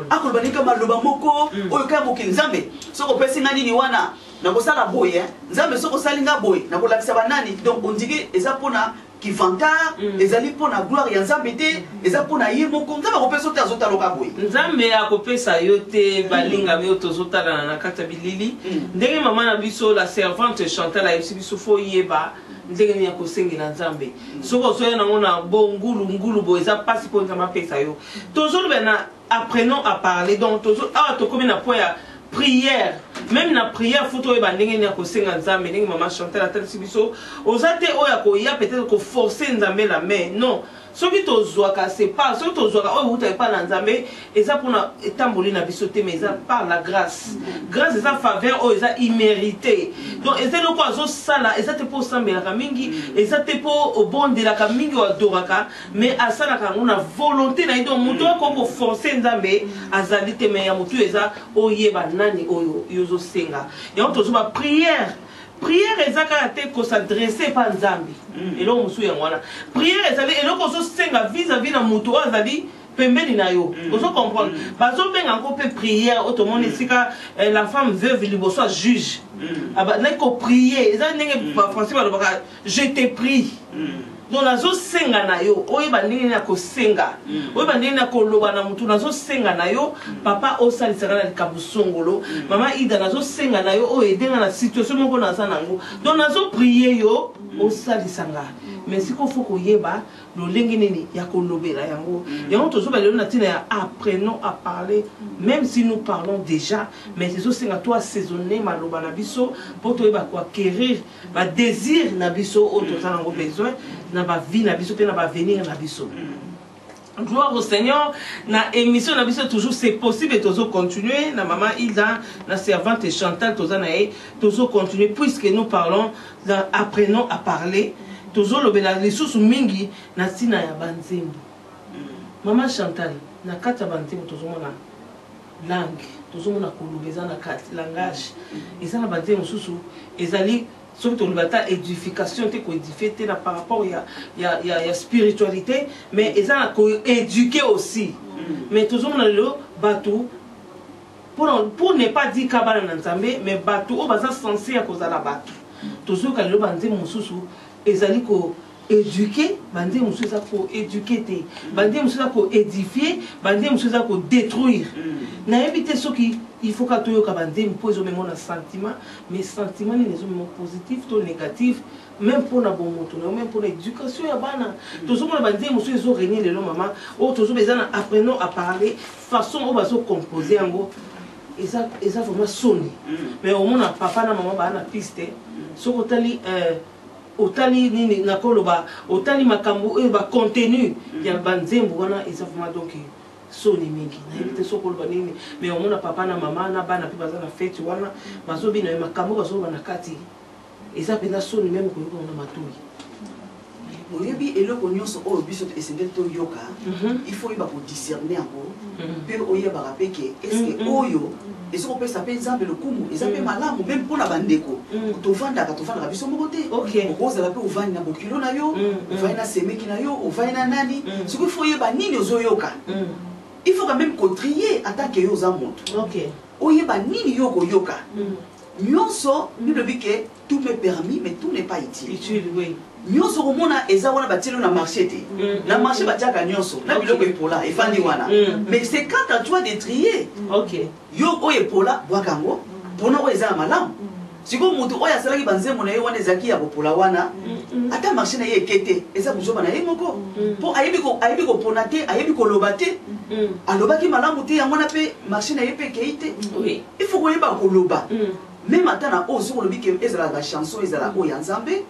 akoloba nika maloba moko oyo kaya mokili nzambe soki opesi nga nini wana nakosala boye nzambe soki osali nga boye nakolakisa banani donc ondike eza mpona kivantard ezali mpona gloire ya nzambe te eza mpona ye moko nzambe akopesa te azotaloka boye nzambe akopesa yo te balingami oyo tozotalana na kati ya bilili ndenge mama na biso la servante Chantal ayebisi biso fo yeba ndenge nini ya kosengela nzambe soki ozoya nango na bo ngulu boye eza mpasi mpo nzambe apesa yo tozoloba na apprenons à parler donc awa tokomi na point ya prière même na prière faut oyeba ndenge nini ya kosenga nzambe ndenge mama Chantal atalisi biso oza te oyo akoya peut-être koforce nzambe la main non soki tozwaka c'est pas soki tozwaka oyo outa epa na nzambe eza mpona etamboli na biso te mais eza par la grâce grâce eza faveur oyo eza immérité donc eza eloko azosala eza te mpo osambelaka mingi eza te mpo obondelaka mingi oadoraka mais asalaka yango na volonté na ye donc moto oyo ako koforce nzambe azali te mais ya motu eza oyeba nani oyo yo ozosenga yango tozoba prière prière eza kaka te kosadresse pa nzambe eloko mosusu yango wana prière ezali eloko ozosenga vis-à-vis na moto oyo azali pembeni na yo ozo comprendre bazo benga encore peu prière autrement esika la femme veuve liboso juge aba na ko prier eza ndenge français balobaka je te prie donc nazo senga na yo oyeba ndenge na ko senga oyeba ndenge na ko loba na mutu nazo senga na yo papa osalisaka na likabusongolo mama Ida nazo senga na yo o edenga na situation moko na za nango donc nazo prier yo osalisanga mais si ko faut ko yeba lolenge nini ya ko lobela yango yango tozo ba lelo na tina ya apprenons à parler même si nous parlons déjà mais c'est aussi senga toi assaisonner maloba na biso pour to yeba ko acquérir ba désir na biso o to za nango besoin na ba vie na biso pe na ba venir na biso. Gloire au Seigneur. Na émission na biso toujours c'est possible et toujours continuer na maman Hilda na servante Chantal toujours continuer puisque nous parlons apprenons à parler toujours le bela les sous mingi na tina ya banzembo. Maman Chantal na kata banzembo toujours mona langue toujours mona kolubeza na kati langage et ça na banzembo susu ezali surtout le édification te ko édifier te par rapport ya spiritualité mais ils ont ko éduquer aussi mais toujours dans le bateau pour ne pas dire kabala na nzambe mais bateau o baza censé ya kozala bateau toujours ka le bande mususu ezali ko éduquer bande mususu za ko éduquer te bande mususu za ko édifier bande mususu za ko détruire na éviter ce qui il faut que tu aies un sentiment, mais sentiment n'est pas positif ou négatif, même pour la bonne moto, même pour l'éducation. Toujours on a dit, monsieur, ils ont régné les maman, ou toujours apprenons à parler, façon on va se composer en gros. Et ça vraiment sonné. Mais au moins, papa et maman ont une piste. Ce otali nini nakoloba, otali makambo, contenu, il y a banzembo, et ça vraiment donc. Soni mingi na éviter soko lo banini mais on a papa na maman na bana pe baza na fête wana bazo bina makambo bazo bana kati et ça pena soni même ko yoko na matui oyebi eloko nyonso oyo biso esengeli to yoka il faut yeba ko discerner encore pe oyeba rapeke est-ce que oyo ezoko pesa pe nzambe lokumu ezambe malamu même pona bandeko tovandaka biso moko te okozala pe ovandi na bokilo na yo ovandi na semeki na yo ovandi na nani soki il faut yeba nini ozoyoka il faut quand même trier en tant que yo za moto oyeba nini yo koyoka nyonso bilobi ke tout m'est permis mais tout n'est pas utile nyonso komona eza wana batilo na marché te na marché batiaka nyonso na biloko epola efandi wana mais c'est quand tu as de trier yo oyo epola bwakango pona oyo eza na malamu siko mutu oyo asalaki banzembo na ye wana ezalaki ya kopola wana ata marché na ye ekete eza kuzoba na ye moko mpo ayebi kopona te ayebi koloba te alobaki malamu te yango wana mpe marché na ye mpe ekei te il faut koyeba koloba même ata na oyo soki olobi ke ezalaka bachanson ezala oyo ya nzambe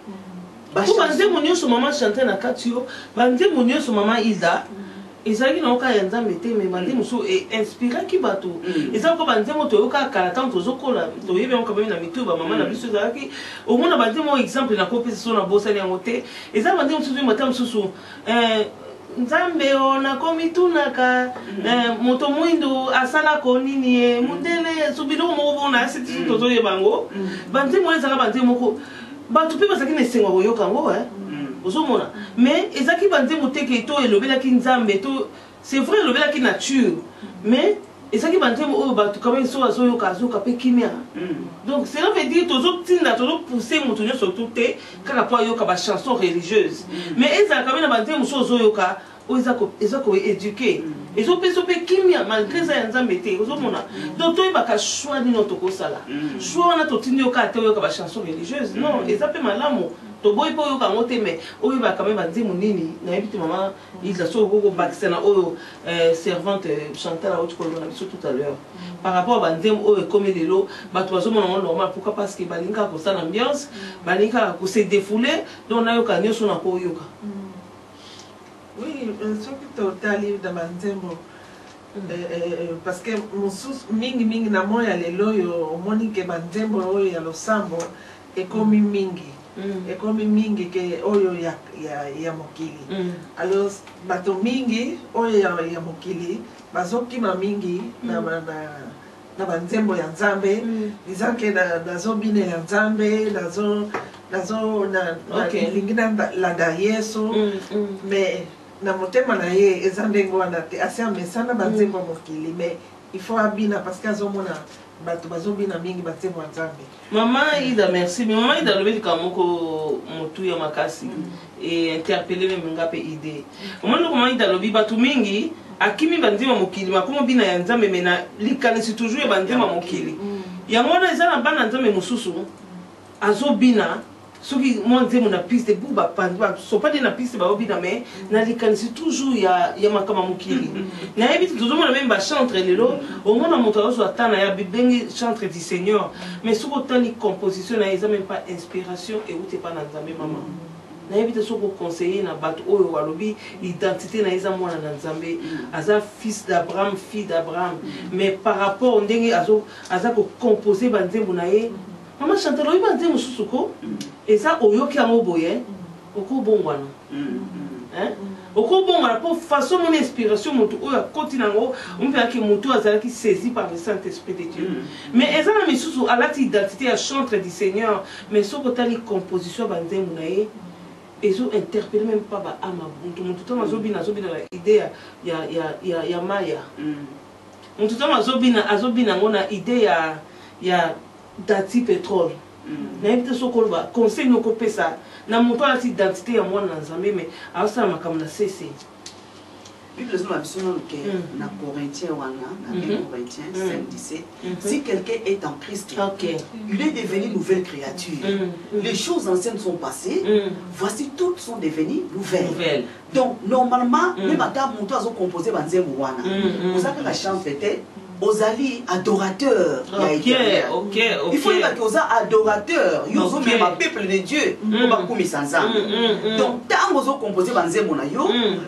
banzembo nyonso mama Chantal na kati yo banzembo nyonso mama Hilda ezalaki na oka ya nzambe te mais banzembo so inspiraki bato eza ko banzembo toyoka kala tant tozokola toyebi yango kabami na mitu bamama na biso ezalaki omona banzembo exemple na kopesa so na bosani yango te eza banzembo mosusu mata mosusu nzambe ona komitunaka moto mwindu asalako nini ye mundele subilo moko bona asiti tozoyeba yango banzembo ezalaka banzembo moko bato pe bazaki na esengo koyoka yango ozomona mais ezaki banzembo te ke to elobelaki nzambe to c'est vrai elobelaki nature mais ezaki banzembo oyo bato quand même so azoyoka azoyoka pe kimia donc cela veut dire tozotinda tozopousser moto nyonso to te kaka po ayoka bachanson religieuse mais ezalaka mpe na banzembo so ozoyoka oyo eza koéduke ezopesa mpe kimia malgré eza ya nzambe te ozomona donc toyebaka choix nino tokosala choix wana totindi yoka te oyoka bachanson religieuse non eza mpe malamu toboyi mpe oyoka yango te mais oyebaka mpe banzembo nini nayebi te mama Hilda so okokobakisa na oyo servante Chantal auti koloba na biso tout à l'heure par rapport à banzembo oyo ekomi lelo bato bazomona yango normal pourquoi parce que balingaka kosala ambiance balingaka kose défouler donc nayoka nyonso na koyoka. Oui, ce qui totali dans banzembo parce que mingi na moya lelo yo omoni ke banzembo oyo ya losambo ekomi mingi ke oyo ya mokili alors bato mingi oyo ya mokili bazokima mingi na banzembo ya nzambe dizanke nazobine ya nzambe nazo lingi nalanda yesu mais na motema na ye eza ndenge wana te asi amesana banzembo mokili mais il faut abina parce que azomona bato bazobina mingi banzembo ya nzambe. Maman Ida, merci. Mais maman Ida lobi kamoko motu ya makasi et interpeller même ngape idée. Maman Ida lobi batu mingi akimi banzema mokili makomo bina ya nzambe mena likanisi toujours ya banzema mokili. Yango wana eza na bana nzambe mosusu azobina soki mo nzemo na piste buba pandwa so pas de na piste ba obina mais na likanisi toujours ya makama mokili. Na yebi toujours mona même ba chantre lelo au mona moto azo atana ya bibengi chantre du Seigneur mais soko tani composition na eza même pas inspiration et ou te pas na nzambe maman. Na yebi te soko conseiller na bato oyo walobi identité na eza mwana na nzambe aza fils d'Abraham fille d'Abraham mais par rapport ndenge aza ko composer ba nzembo na ye Maman Chantal, il va dire Moussousoko, et ça, au yoki amo boye, au coup bon wana. Au coup bon wana, pour façon mon inspiration, mon tout, à continent, on peut que mon tout a qui saisi par le Saint-Esprit de Dieu. Mais elles ont mis sous à l'identité à chantre du Seigneur, mais sauf que t'as les compositions bandé mounaye, ils ont interpellé même pas à ma buntu. Mon tout temps, azobina l'idée, ya Maya. Mon tout temps, azobina ngona idée ya dati pétrole. Na yebite sokolba conseil noko pesa na moto ala ti identité ya mwana na Nzambe mais asa makamna cessé. Bible nous a que na Corinthiens wana na Corinthiens 5:17 si quelqu'un est en Christ il est devenu nouvelle créature. Les choses anciennes sont passées, voici toutes sont devenues nouvelles. Donc normalement même ata moto azo composer banzembo wana. Vous savez la chance était aux alliés adorateurs. Il faut dire qu'ils sont adorateurs. Ils sont même un peuple de Dieu. Donc, tant que vous composez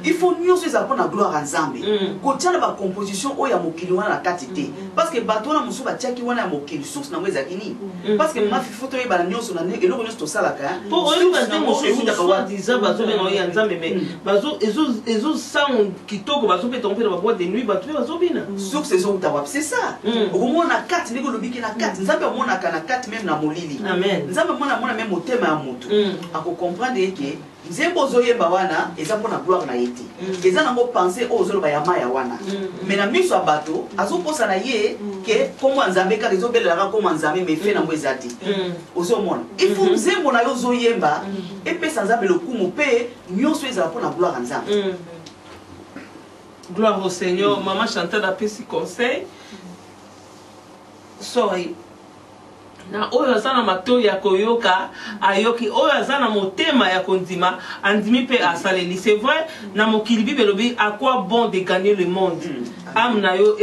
il faut mieux se faire la gloire en Zambie. Quand tu as la composition, il y a la quantité. Parce que bateau la musu batia qui wana mokili source na mweza kini. Parce que ma photo est bala nyonso na et l'on to sala ka. Pour eux bateau musu soit disant bateau mais en Nzambe mais bateau ezo sound kitoko bateau peut tomber dans la boîte de nuit bateau bateau bina. Source ezo c'est ça. Au moins na 4 niveau lobiki na 4 nzambe mona kana 4 même na molili. Amen. Nzambe mona même motema ya mutu. Ako comprendre que nzembo zoyemba wana eza mpona gloire na yeti. Eza nango penser o zoloba ya maya wana. Mais na miso abato azoposa na ye que comme nzambe ka rezobelela comme nzambe mais fait na mwezati. Ozomona. Il faut nzembo na yo zoyemba et pesa nzambe le kumu pe nyonso eza mpona gloire na nzambe. Gloire au Seigneur. Maman Chantal a pris conseil. Sorry. Na oyo sana mato ya koyoka ayoki oyo sana motema ya kondima andimi pe asaleli. C'est vrai na mokili bibelobi à quoi bon de gagner le monde. Am na yo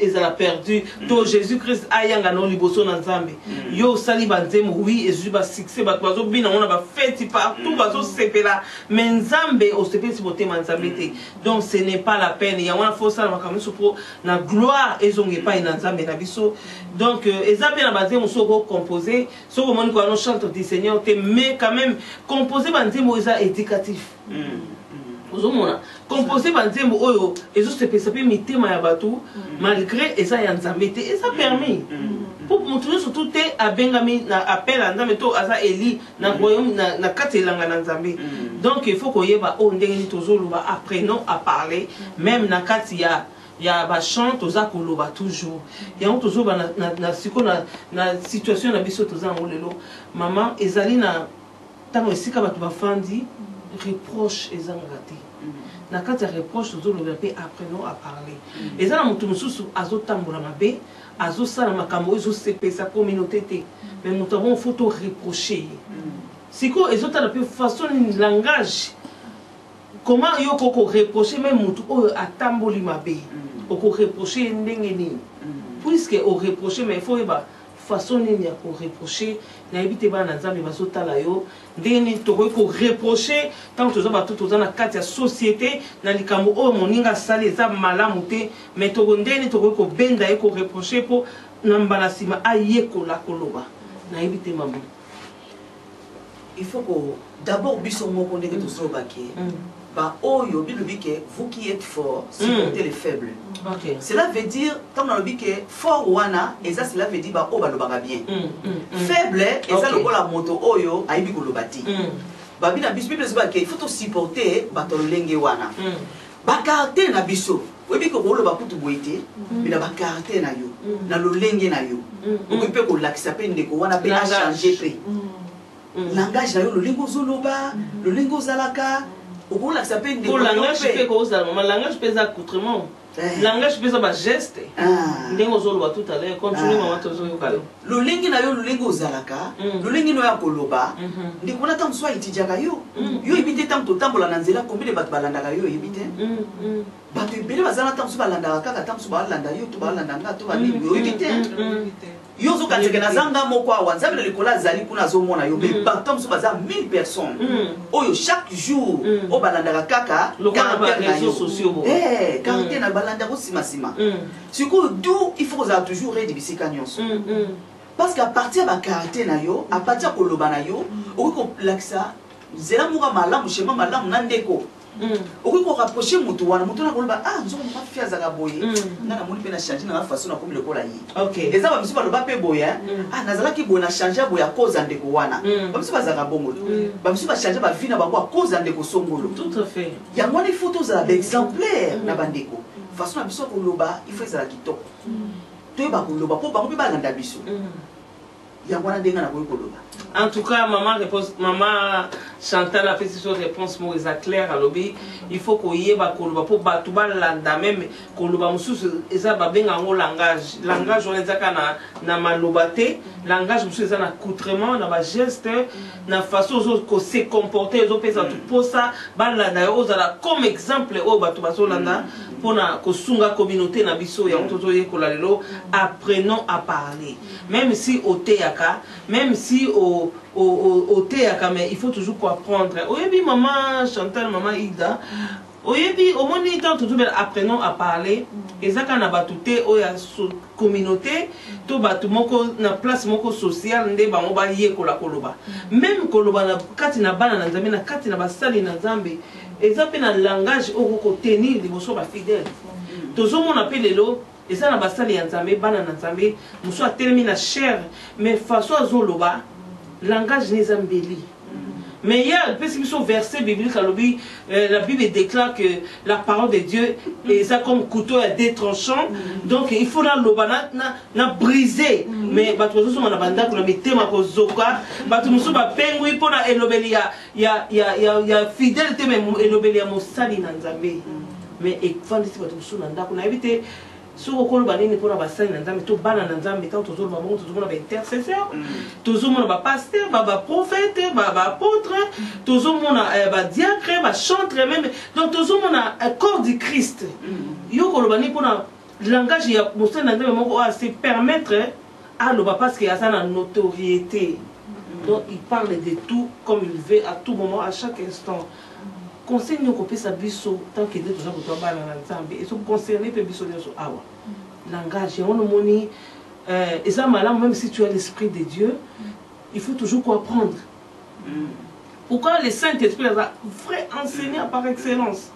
ezala perdu to Jésus Christ ayanga no liboso na Nzambe. Yo sali banzemo oui et ba succès ba bazo bina on ba fête partout bazo sepela mais Nzambe o sepela si motema Nzambe te. Donc ce n'est pas la peine ya wana faut ça makambo pour na gloire ezonge pa na Nzambe na biso. Donc ezape na banzemo soko composer soko moni ko no chante du Seigneur te mais quand même composer banzemo eza éducatif. Ozomona composer banzembo oyo ezo se pesa pe mitema ya batu malgré eza ya Nzambe te eza permis pour montrer surtout te abengami na appel à Nzambe to aza eli na royaume na katelanga na Nzambe. Donc il faut koyeba o ndenge ni tozoloba apprenons à parler même na kati ya ba chante oza koloba toujours ya on tozoba na siko na situation na biso toza ngolelo maman ezali na tango esika batu bafandi reproche ezanga te na kati ya reproche tozoloba pe apprenons à parler eza na moto mosusu azotambola mabe azosala makambo ezosepesa communauté te mais moto abon faut to reprocher siko ezotala pe façon langage comment yo koko reprocher même moto oyo atamboli mabe oko reprocher ndenge nini puisque o reprocher mais il faut ba façon nini ya ko reprocher na ebite ba na Nzambe bazotala yo ndeni to ko reprocher tant que toza tout toza na kati ya société na likambo o moninga sali eza malamu te mais to ndeni to ko benda e ko reprocher po na mbala sima ayeko la koloba na ebite maman. Il faut que d'abord biso moko ndenge to so baké bah oh yo bilobike vous qui êtes fort supportez les faibles. Cela veut dire tant dans le bique fort wana et ça cela veut dire bah oh bah le baga bien faible et ça le la moto oyo aibi ko lobati. babina biso bible ezobaki il faut to supporter bato lolenge wana ba caractère na biso oyebi ko koloba kutu boye te mais na ba caractère na yo na lolenge na yo okoki mpe kolakisa mpe ndeko wana mpe achange mpe langage na yo lolenge ozoloba lolenge ozalaka okolakisa mpe ndeko langage mpe kozala mama langage mpe eza accoutrement langage mpe eza bageste ndenge ozoloba tout à l'heure continue mama tozoyoka yo lolenge na yo lolenge ozalaka lolenge no ya koloba ndeko na ntango so aitidiaka yo yo yebi te ntango totambola na nzela kombele bato balandaka yo yebi te bato ebele baza na ntango so balandaka kaka ntango so balanda yo to balanda nga to banini yo yebi te yo ozokaniseke na zanga moko awa nzambe na likolo azali kuna azomona yo mais bato mosusu baza 1000 personnes oyo chaque jour oyo balandaka kaka caractère na balandaka osimasima sikoyo d'où il faut kozala toujours redi bisika nyonso parce qu'à partir ya bacaractère na yo à partir ya koloba na yo okoki kolakisa nzela moko malamu shema malamu na ndeko okoki korapproche motu wana motu wana koloba nzoko mama fi azalaka boye nga namoni mpe na change na façon nakomi lokola ye eza bamisu baloba mpe boye nazalaki boye na change ya boye akoza ndeko wana bamisu bazalaka bongo bamisu bachange bavi na bango akoza ndeko songolo yango wana ifo tozala baexemplaire na bandeko façon na biso koloba ifo ezala kitoko toyeba koloba mpo bango mpe balanda biso yango wana ndenge nakoki koloba. En tout cas, maman Chantal a fait cette réponse moi claire à l'obé. Il faut qu'on y ait ba koloba pour batuba landa même koloba musu eza ba benga ngo langage. Langage on ezaka na malobate, langage musu eza na accoutrement, na ba geste, na façon ko se comporter, zo pesa tout pour ça ba landa ozala comme exemple o batuba so landa pour na ko sunga communauté na biso ya onto ye kolalelo apprenons à parler. Même si au théâtre, même si au théâtre, mais il faut toujours apprendre. Oyebi maman Chantal, maman Ida, oyebi au moins temps toujours apprenons à parler. Et ça quand on a battuté au ya communauté, tout batu moko na place moko sociale nde ba mo ba ye kola koloba. Même koloba na kati na bana na nzambe na kati na basali na nzambe. Et ça pe na langage au ko tenir liboso ba fidèle. Toujours mon appel lelo. Et ça, na basali ya nzambe, bana na nzambe, muso atelemi na chair, mais façon azoloba, langage n'est embelli. Mais il y a un verset biblique, la Bible déclare que la parole de Dieu est ça comme couteau à deux tranchants. Donc il faut la loba na briser. Mais bato so na banda ko na mitema ko zoka, bato muso ba pengui pona elobeli ya fidélité mais elobeli ya mosali na nzambe. Mais ekfandisi bato muso na ndako na éviter soko kolo banini pona basali na nzambe to bana na nzambe tant toujours ba bongo toujours ba intercesseur toujours mona ba pasteur ba prophète ba apôtre toujours mona ba diacre ba chantre même donc toujours mona corps du Christ yo kolo banini pona langage ya mosali na nzambe moko se permettre à lo parce qu'il y a ça la notoriété donc il parle de tout comme il veut à tout moment à chaque instant. Conseil nous copie sa biso tant que des gens pour toi dans l'ensemble et sont concernés par biso de awa langage on nous moni et ça malin même si tu as l'esprit de Dieu il faut toujours apprendre. Pourquoi le Saint-Esprit est vrai enseignant par excellence.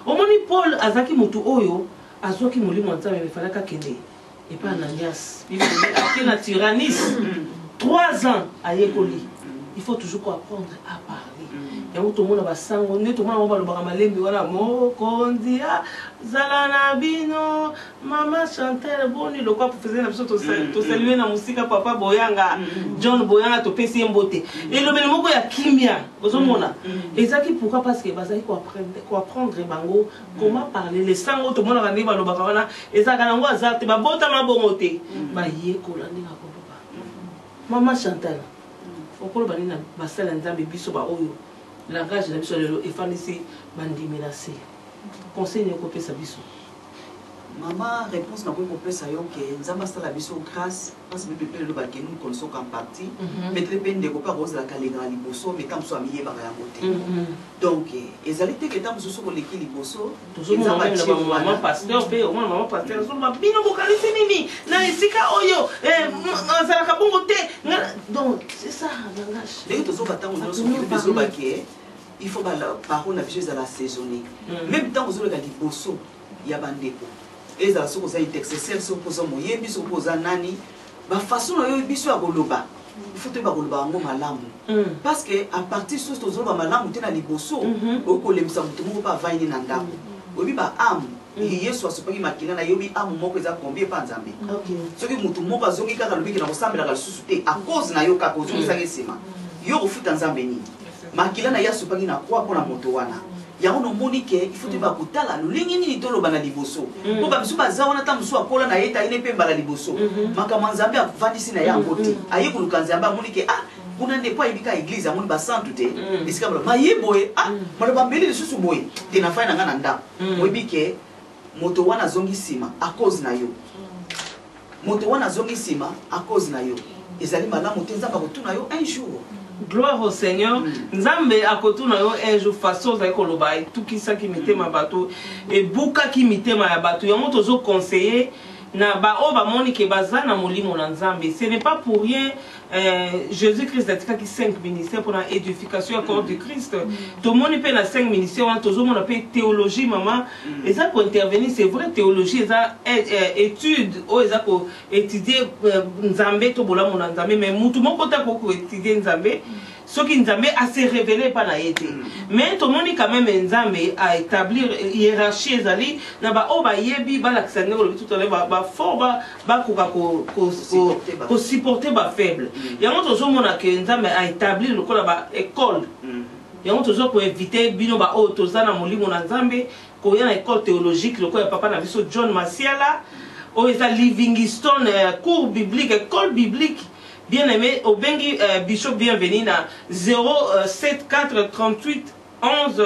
Au moni Paul azaki mutu oyo azoki molimo nzambe il fallait kakende et pas Ananias il faut na tyrannis 3 ans à Yekoli. Il faut toujours apprendre à parler. Et tout le monde va s'envoler, tout le monde va le voir malembe voilà mokondia zalana bino maman Chantal boni le quoi pour faire na biso to saluer na musika papa Boyanga John Boyanga to pesi mbote et le même moko ya kimia ozomona ezaki pourquoi parce que bazali ko apprendre bango comment parler les sango tout le monde va ni ba lo bakana ezaka nango azarte ba bota mabongote ba yekola ndinga ko papa maman Chantal okolo banina basala nzambe biso ba oyo langage na biso lelo efandisi bandimela se conseil ne kopé sa biso maman réponse na ko kopé sa yo ke nzamba sala biso grâce parce que bébé le ba ke nous connaissons en partie mais très bien de ko pa rose la kalenga liboso mais tam so amiye ba ya moté donc ezalité que tam so ko leki liboso toujours maman pasteur pe au maman pasteur so ba bino ko kalisi nini na esika oyo nzala ka bongo te donc c'est ça langage les to so ba tam so biso ba ke il faut que la parole na biso ezala saisonner même temps ozoloka liboso ya bandeko ezala soko za intercesseur soko za moyebi soko za nani ba façon na yo biso ya koloba il faut toyeba koloba yango malamu parce que à partir soki tozoloba malamu te na liboso okolemisa moto moko mpe avandi na ndako oyebi baame yesu asopaki makila na yobi ame moko eza combien epa nzambe soki moto moko azongi kaka lobiki na kosambelaka lisusu te a cause na yo kaka ozongisaki nsima yo kofuta nzambe nini makila na ye asopaki na kwa mpona moto wana yango nomoni ke il faut toyeba kotala lolenge nini toloba na liboso mpo bamisu baza wana ta mosu akola na ye tayine mpe mbala liboso makambo nzambe avandisi na ye yango te aye koluka nzambe amoni ke kuna nde po ayebi ka église amoni basantu te esika baloba maye boye maloba mbeli lisusu boye te na fai na nga na ndako oyebi ke moto wana azongi nsima a cause na yo moto wana azongi nsima a cause na yo ezali malamu te nzambe akotuna yo un jour. Gloire au Seigneur. Nzambe akotuna yo un jour façon za koloba tout qui ça qui mettait ma bateau et buka qui mettait ma bateau yango tozo conseiller na ba o ba moni ke baza na molimo na Nzambe. Ce n'est pas pour rien Jésus-Christ a dit 5 ministères pour l'édification du corps de Christ. Tout le monde peut na 5 ministères, tout le monde peut théologie maman et ça pour intervenir c'est vrai théologie ça étude ou ça pour étudier Nzambe to bola mon Nzambe mais mutu moko ta ko étudier Nzambe ce qui Nzambe a se révélé par la été mais tout le monde quand même Nzambe a établir hiérarchie ezali na ba o ba yebi ba laksane tout à l'heure ba fort ba ko supporter ba faible. Il y a un autre jour que Nzambe a établi le col à école. Il y a un autre jour pour éviter bino ba o tozana molimo na Nzambe ko ya na école théologique le col papa na biso John Masiala o eza Livingstone cours biblique école biblique bien aimé au bengi bishop bienvenue na 074 38 11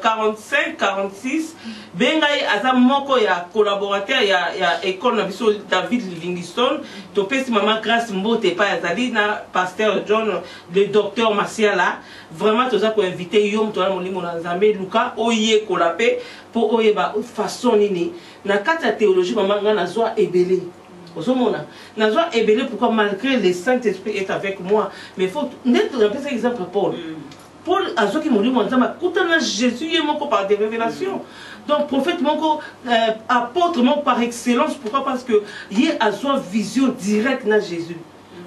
45 46 bengai aza moko ya collaborateur ya école na biso David Livingstone to pesi maman grâce mbote pa azali na pasteur John le docteur Masiala vraiment toza ko inviter yom to na molimo na Nzambe Luka oye kolape po oyeba façon nini na kata théologie maman nga na zwa ebele osomona na zwa ebele pourquoi malgré le Saint-Esprit est avec moi mais faut net on appelle ça exemple Paul Paul a ce qui m'a dit, Jésus est mon par des révélations. Donc, prophète, mon apôtre, mon par excellence. Pourquoi? Parce que il a une vision directe de Jésus.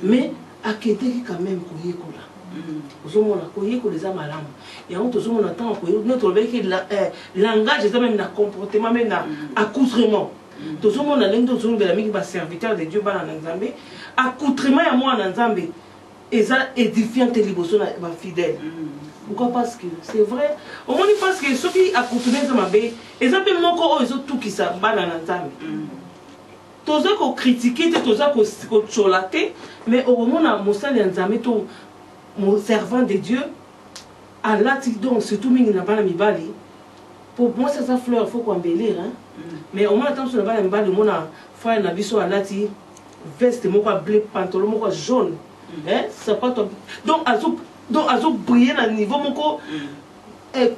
Mais, à côté, quand même, il y a des âmes. Il y a notre langage, même le comportement, même l'accoutrement. Tout le monde a un serviteur de Dieu, accoutrement à moi, Nzambe. Et ça édifiant tes libosos fidèles. Pourquoi? Parce que c'est vrai. Au moins parce que ceux qui accoutument ça m'abbé, ils appellent mon corps ils ont tout qui ça banane Nzambe. Tous ceux qui critiquent, tous ceux qui cholaté, mais au moment où mon salut Nzambe tout mon servant de Dieu, à donc surtout mine na bana mibali. Pour moi ça fleur faut qu'on embellir hein. Mais au moins attends sur la bana mibali mon frère na biso à lati veste mon bleu pantalon mon jaune. Hein, c'est pas ton... Donc azo briller à niveau mon co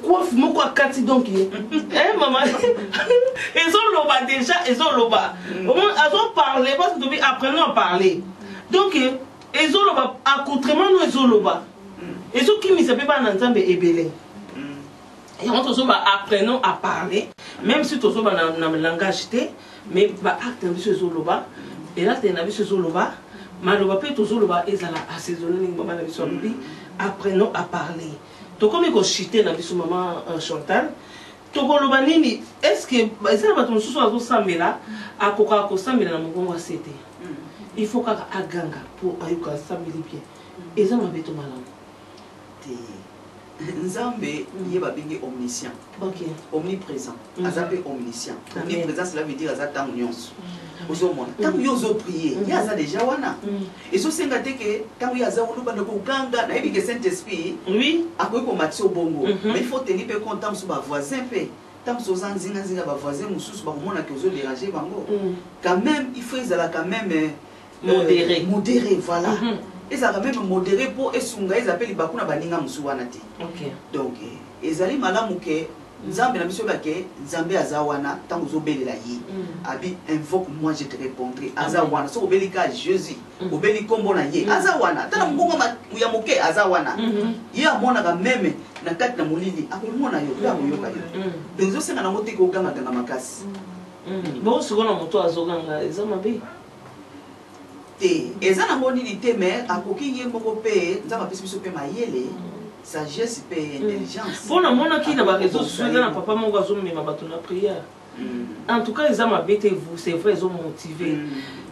coiffe mon co kati donc hein maman ils ont loba déjà ils ont loba au moins azo parler parce que depuis apprenons à parler donc ils ont loba accoutrement nous ils ont loba et ceux qui me savent pas dans Nzambe ebele et on se apprenons à parler même si tout ça dans le langage té mais ba acte en biso loba et là t'es na biso loba maloba pe tozoloba ezala assaisonné maman na biso lobi apprenons à parler to comme ko chiter na biso maman Chantal to koloba nini est-ce que ezala bato mosusu azo sambela akoka ko sambela na mongongo asete il faut ka aganga pour ayuka sambeli bien ezala mabeto malamu te Nzambe yeba bingi omniscient. OK. Omniprésent. Azabe omniscient. Omniprésent cela veut dire azata nyonso. Ozomona. Tangu yozo prier, ya za déjà wana. Et so senga te ke tangu ya za uluba ndoko kanga na yebi ke Saint-Esprit. Oui. Akoy ko matio bongo. Mais il faut tenir peu compte tam so ba voisin pe. Tam so zanzinga zinga ba voisin mususu ba mona ke ozo déranger bango. Quand même il faut ezala quand même modéré. Modéré voilà. Et ça quand même modéré pour esunga ils appellent bakuna baninga musuwana te. OK. Donc ezali malamu ke Nzambe na biso bake Nzambe azawana tango zobelela yi. Abi invoque moi je te répondrai. Azawana so obelika Jésus. Obeli kombo na ye. Azawana tana mbongo ya moke azawana. Ye amona ka meme na kati na molili akomona yo ya moyoka yo. Donc zo senga na mote ko ganga ganga makasi. Bon sikola moto azoganga ezama be. te eza na ngonini te mais akoki ye moko pe nzambe apesi biso pe mayele sagesse pe intelligence mpona monaki na baréseau sociaux eza na papa moko azomema bato na prière en tout cas eza mabe te vous c'est vrai ezomotive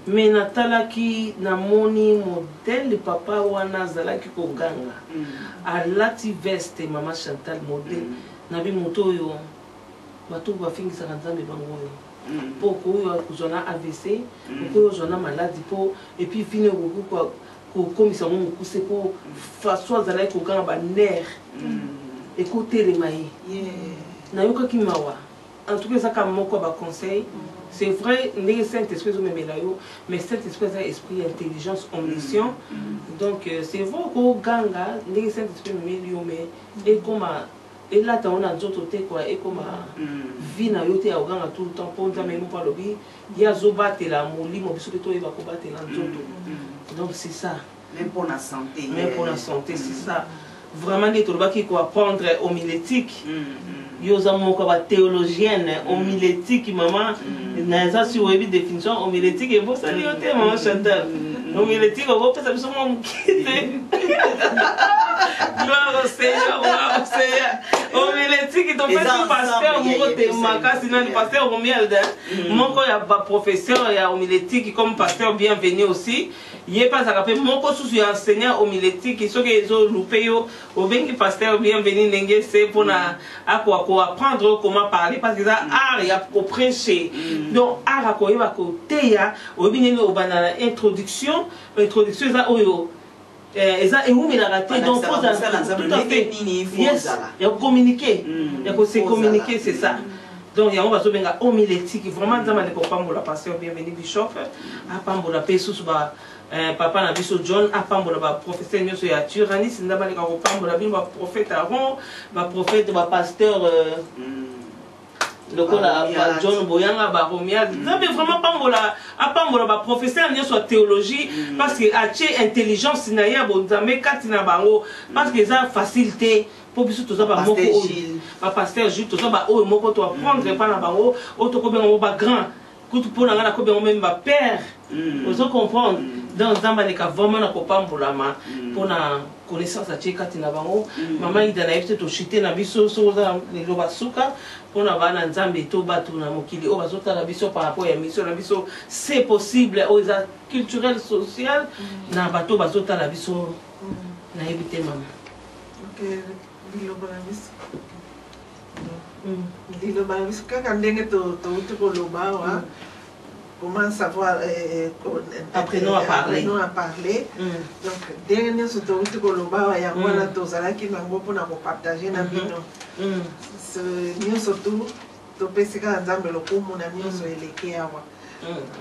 mais natalaki namoni modèle papa wana azalaki koganga alati veste mama Chantal modèle nabi moto oyo bato bafingisaka nzambe bango oyo po koyo kozwa na AVC koyo ozwa na maladie po epuis vine kokomisa ngo mokuse po faso azalaki koganga baner ekotelema ye nayokaki mawa en tout cas ezaka moko baconseil c'est vrai ndenge Saint-Esprit ezomemela yo mais Saint-Esprit eza esprit intelligence omniscient donc c'est vrai koganga ndenge Saint-Esprit ememeli yo mais ekoma elata ona nzoto te kwa ekoma vie na yo te ya oganga tout le temps po nzambe moko alobi ye azobatela molimo biso mpe toyeba kobatela nzoto donc c'est ça même pour la santé c'est ça vraiment nde tolobaki koapprendre homilétique yo oza moko ba théologienne homilétique mama naza si oyebi définition homilétique ebosali yo te mama Chantal homilétique okopesa biso mwa mokite gloire au Seigneur homilétique topesi pasteur moko te makasi nani pasteur Romuald moko ya baprofesseur ya homilétique comme pasteur bienvenu aussi ye pasaka mpe moko susu ya enseignant homilétique soki ezolupe yo obengi pasteur bienvenu ndenge se mpona akoapprendre comment parler parce que eza art ya koprêcher donc art akoyeba koteya oyebi ndenge obanda na introduction eza oyo eza eumelaka te donc tout à fait yes ya communiquer ya se communiquer c'est ça donc yango bazobenga homilétique vraiment nzambe aleki kopambola pasteur bienvenu bishop apambola mpe susu papa na biso John apambola baprofesseur nyonso ya Turanis nzambe aleka kopambola bino baprophète Aaron baprophète bapasteur lokola John Boyanga Romuald nzambe vraiment apambola baprofesseur nyonso ya théologie parce que atie intelligence na ye bonzambe kati na bango parce que eza facilité po biso toza bamoko oyo bapasteur Jules toza baoyo moko to apprendre epa na bango oyo tokobenga mo bagrand kutu mpona nga nakobenga meme bapère ozo comprendre donc nzambe aleka vraiment na kopambolama mpona connaissance atie kati na bango mama ida na yebi te tochite na biso soki oza lelo basuka mpona bana nzambe to bato na mokili oyo bazotala biso par rapport ya mission na biso c'est possible oyo eza culturel social na bato bazotala biso nayebi te mama liloba biso kaka ndenge touti koloba awa comment savoir apprenons à parler donc ndenge nyonso touti koloba awa yango wana tozalaki nango mpona kopartage na bino nyonso tu topesi kaka nzambe lokumu na nyonso eleki awa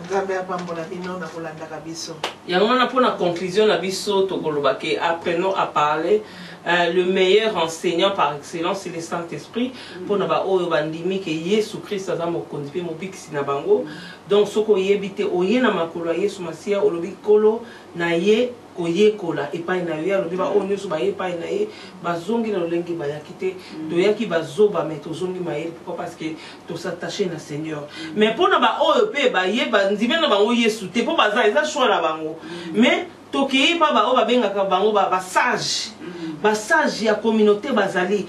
nzambe apambola bino na kolandaka biso yango wana mpona conclusion na biso tokolobaki apprenons à parler le meilleur enseignant par excellence c'est le Saint-Esprit pour na ba oyo bandimi ke Yesu Christ aza mokonzi pe mobikisi na bango donc soko oyebi te oye na makolo ya Yesu Masia olobi kolo na ye koyekola epai na yo alobi ba oyo nyonso baye epai na ye bazongi na lolenge bayaki te toyaki bazoba mais tozongi mayele pourquoi parce que tosattache na Seigneur mais mpona ba oyo mpe bayeba ndime na bango Yesu te mpo baza eza choix na bango mais tokei pa ba oyo babengaka bango basage ya communauté bazali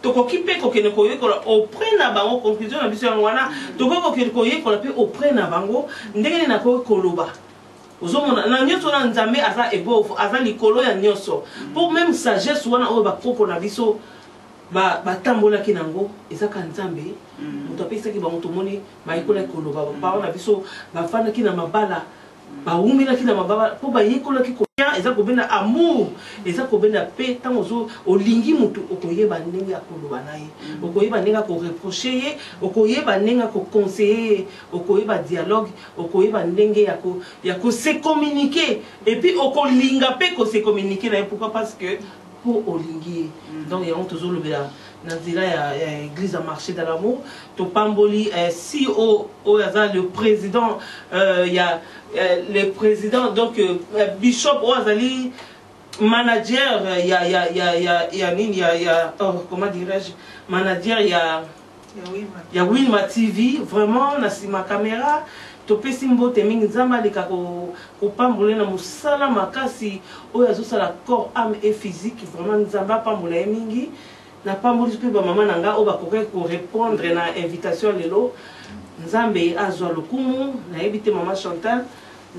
tokoki mpe kokende koyekola auprès na bango conclusion na biso yango wana tokoki kokende koyekola mpe auprès na bango ndenge nini nakoki koloba ozomona na nyonso na nzambe aza ebofu aza likolo ya nyonso po même sagesse wana oyo bakoko na biso batambolaki nango ezaka nzambe moto apesaki bango tomoni bayekolaki koloba baparo na biso bafandaki na mabala bawumelaki na mabala mpo bayekolaki eza kobenda amour eza kobenda pe ntango olingi motu okoyeba ndenge ya koloba na ye okoyeba ndenge ya koreproche ye okoyeba ndenge ya kokonseye ye okoyeba dialogue okoyeba ndenge ya kose communiquer epuis okolinga mpe kose communiquer na ye pourquoi parce que po olingi ye donc yango tozolobela na nzela ya église à marcher dans l'amour topamboli si oyo aza le président le président donc bishop oyo azali manager ya nini ya comment dirais-je manager ya Wilma TV vraiment na sima caméra topesi mbote mingi nzambe aleka kopambola na mosala makasi oyo azosala corps âme et physique vraiment nzambe apambola ye mingi na pamboli mpe bamama na nga oyo bakoki korépondre na invitation lelo nzambe azwa lokumu nayebi te mama Chantal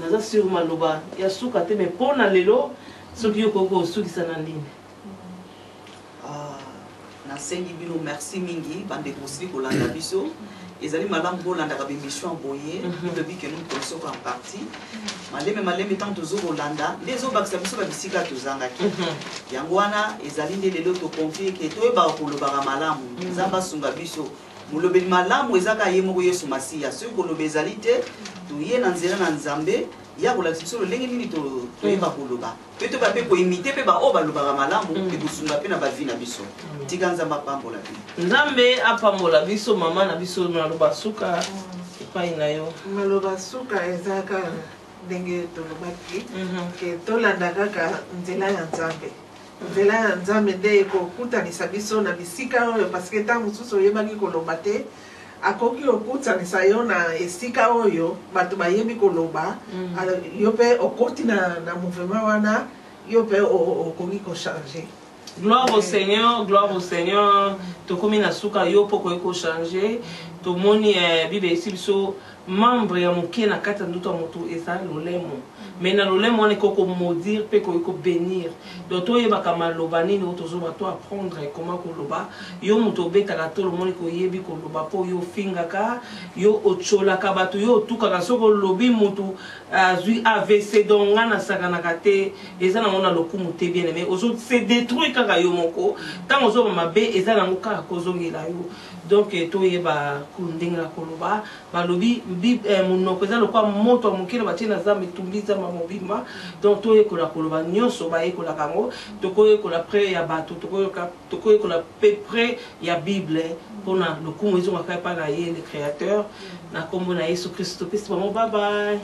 naza sur maloba ya suka te me mpo na lelo soki yo koki kosukisa na ndini nasengi bino merci mingi bandeko osili kolanda biso ezali malamu bolandaka bemission boye lobi ke nous tosoko en partie maleme tant tozokolanda nde ezobakisa biso babisika tozangaki yango wana ezali nde lelo tokonfie ke toyebaka kolobaka malamu nzambe asunga biso molobeli malamu ezaka ye moko yesu masiya soki koloba ezali te toye na nzela na nzambe ya kolakisa biso lolenge nini toyeba koloba mpe toyeba mpe koimite mpe baoyo balobaka malamu mpe kosunga mpe na bavi na biso tika nzambe apambola bino nzambe apambola biso mama na biso maloba suka epai na yo maloba suka ezaka ndenge tolobaki ke tolanda kaka nzela ya nzambe nzela ya nzambe nde ekokutanisa biso na bisika oyo parceke ntango mosusu oyebaki koloba te akoki okutanisa yo na esika oyo bato bayebi koloba yo mpe okoti na mouvement wana yo mpe okoki kochange. Gloire au Seigneur, gloire au Seigneur. Tokomi na suka yo poko eko changer. Tomoni bibe esi biso membre ya moke na kati ya ndoto ya moto eza lolemo. Mais na lolemo wana ekoko maudire pe ko eko bénir. Donc toyebaka maloba nini otozoba to apprendre comment koloba. Yo moto obetaka to lomoni ko yebi koloba po yo fingaka, yo ocholaka bato yo tukaka soko lobi moto azui AVC donc ngana sakanaka te eza na mona lokumu te bien aimé. Ozo se détruire kaka yo moko. Tant ozo mabe eza na moka kozongela yo. Donc toyeba kundinga koloba balobi monoko eza lokwa moto mokile batie na zamba etumbiza mobima donc toyekola koloba nyonso bayekola kango tokoyekola pre ya bato tokoyekola pe pre ya Bible mpona lokumu ezongaka epai na ye le créateur na kombo na Yesu Kristo pesi bango bye bye.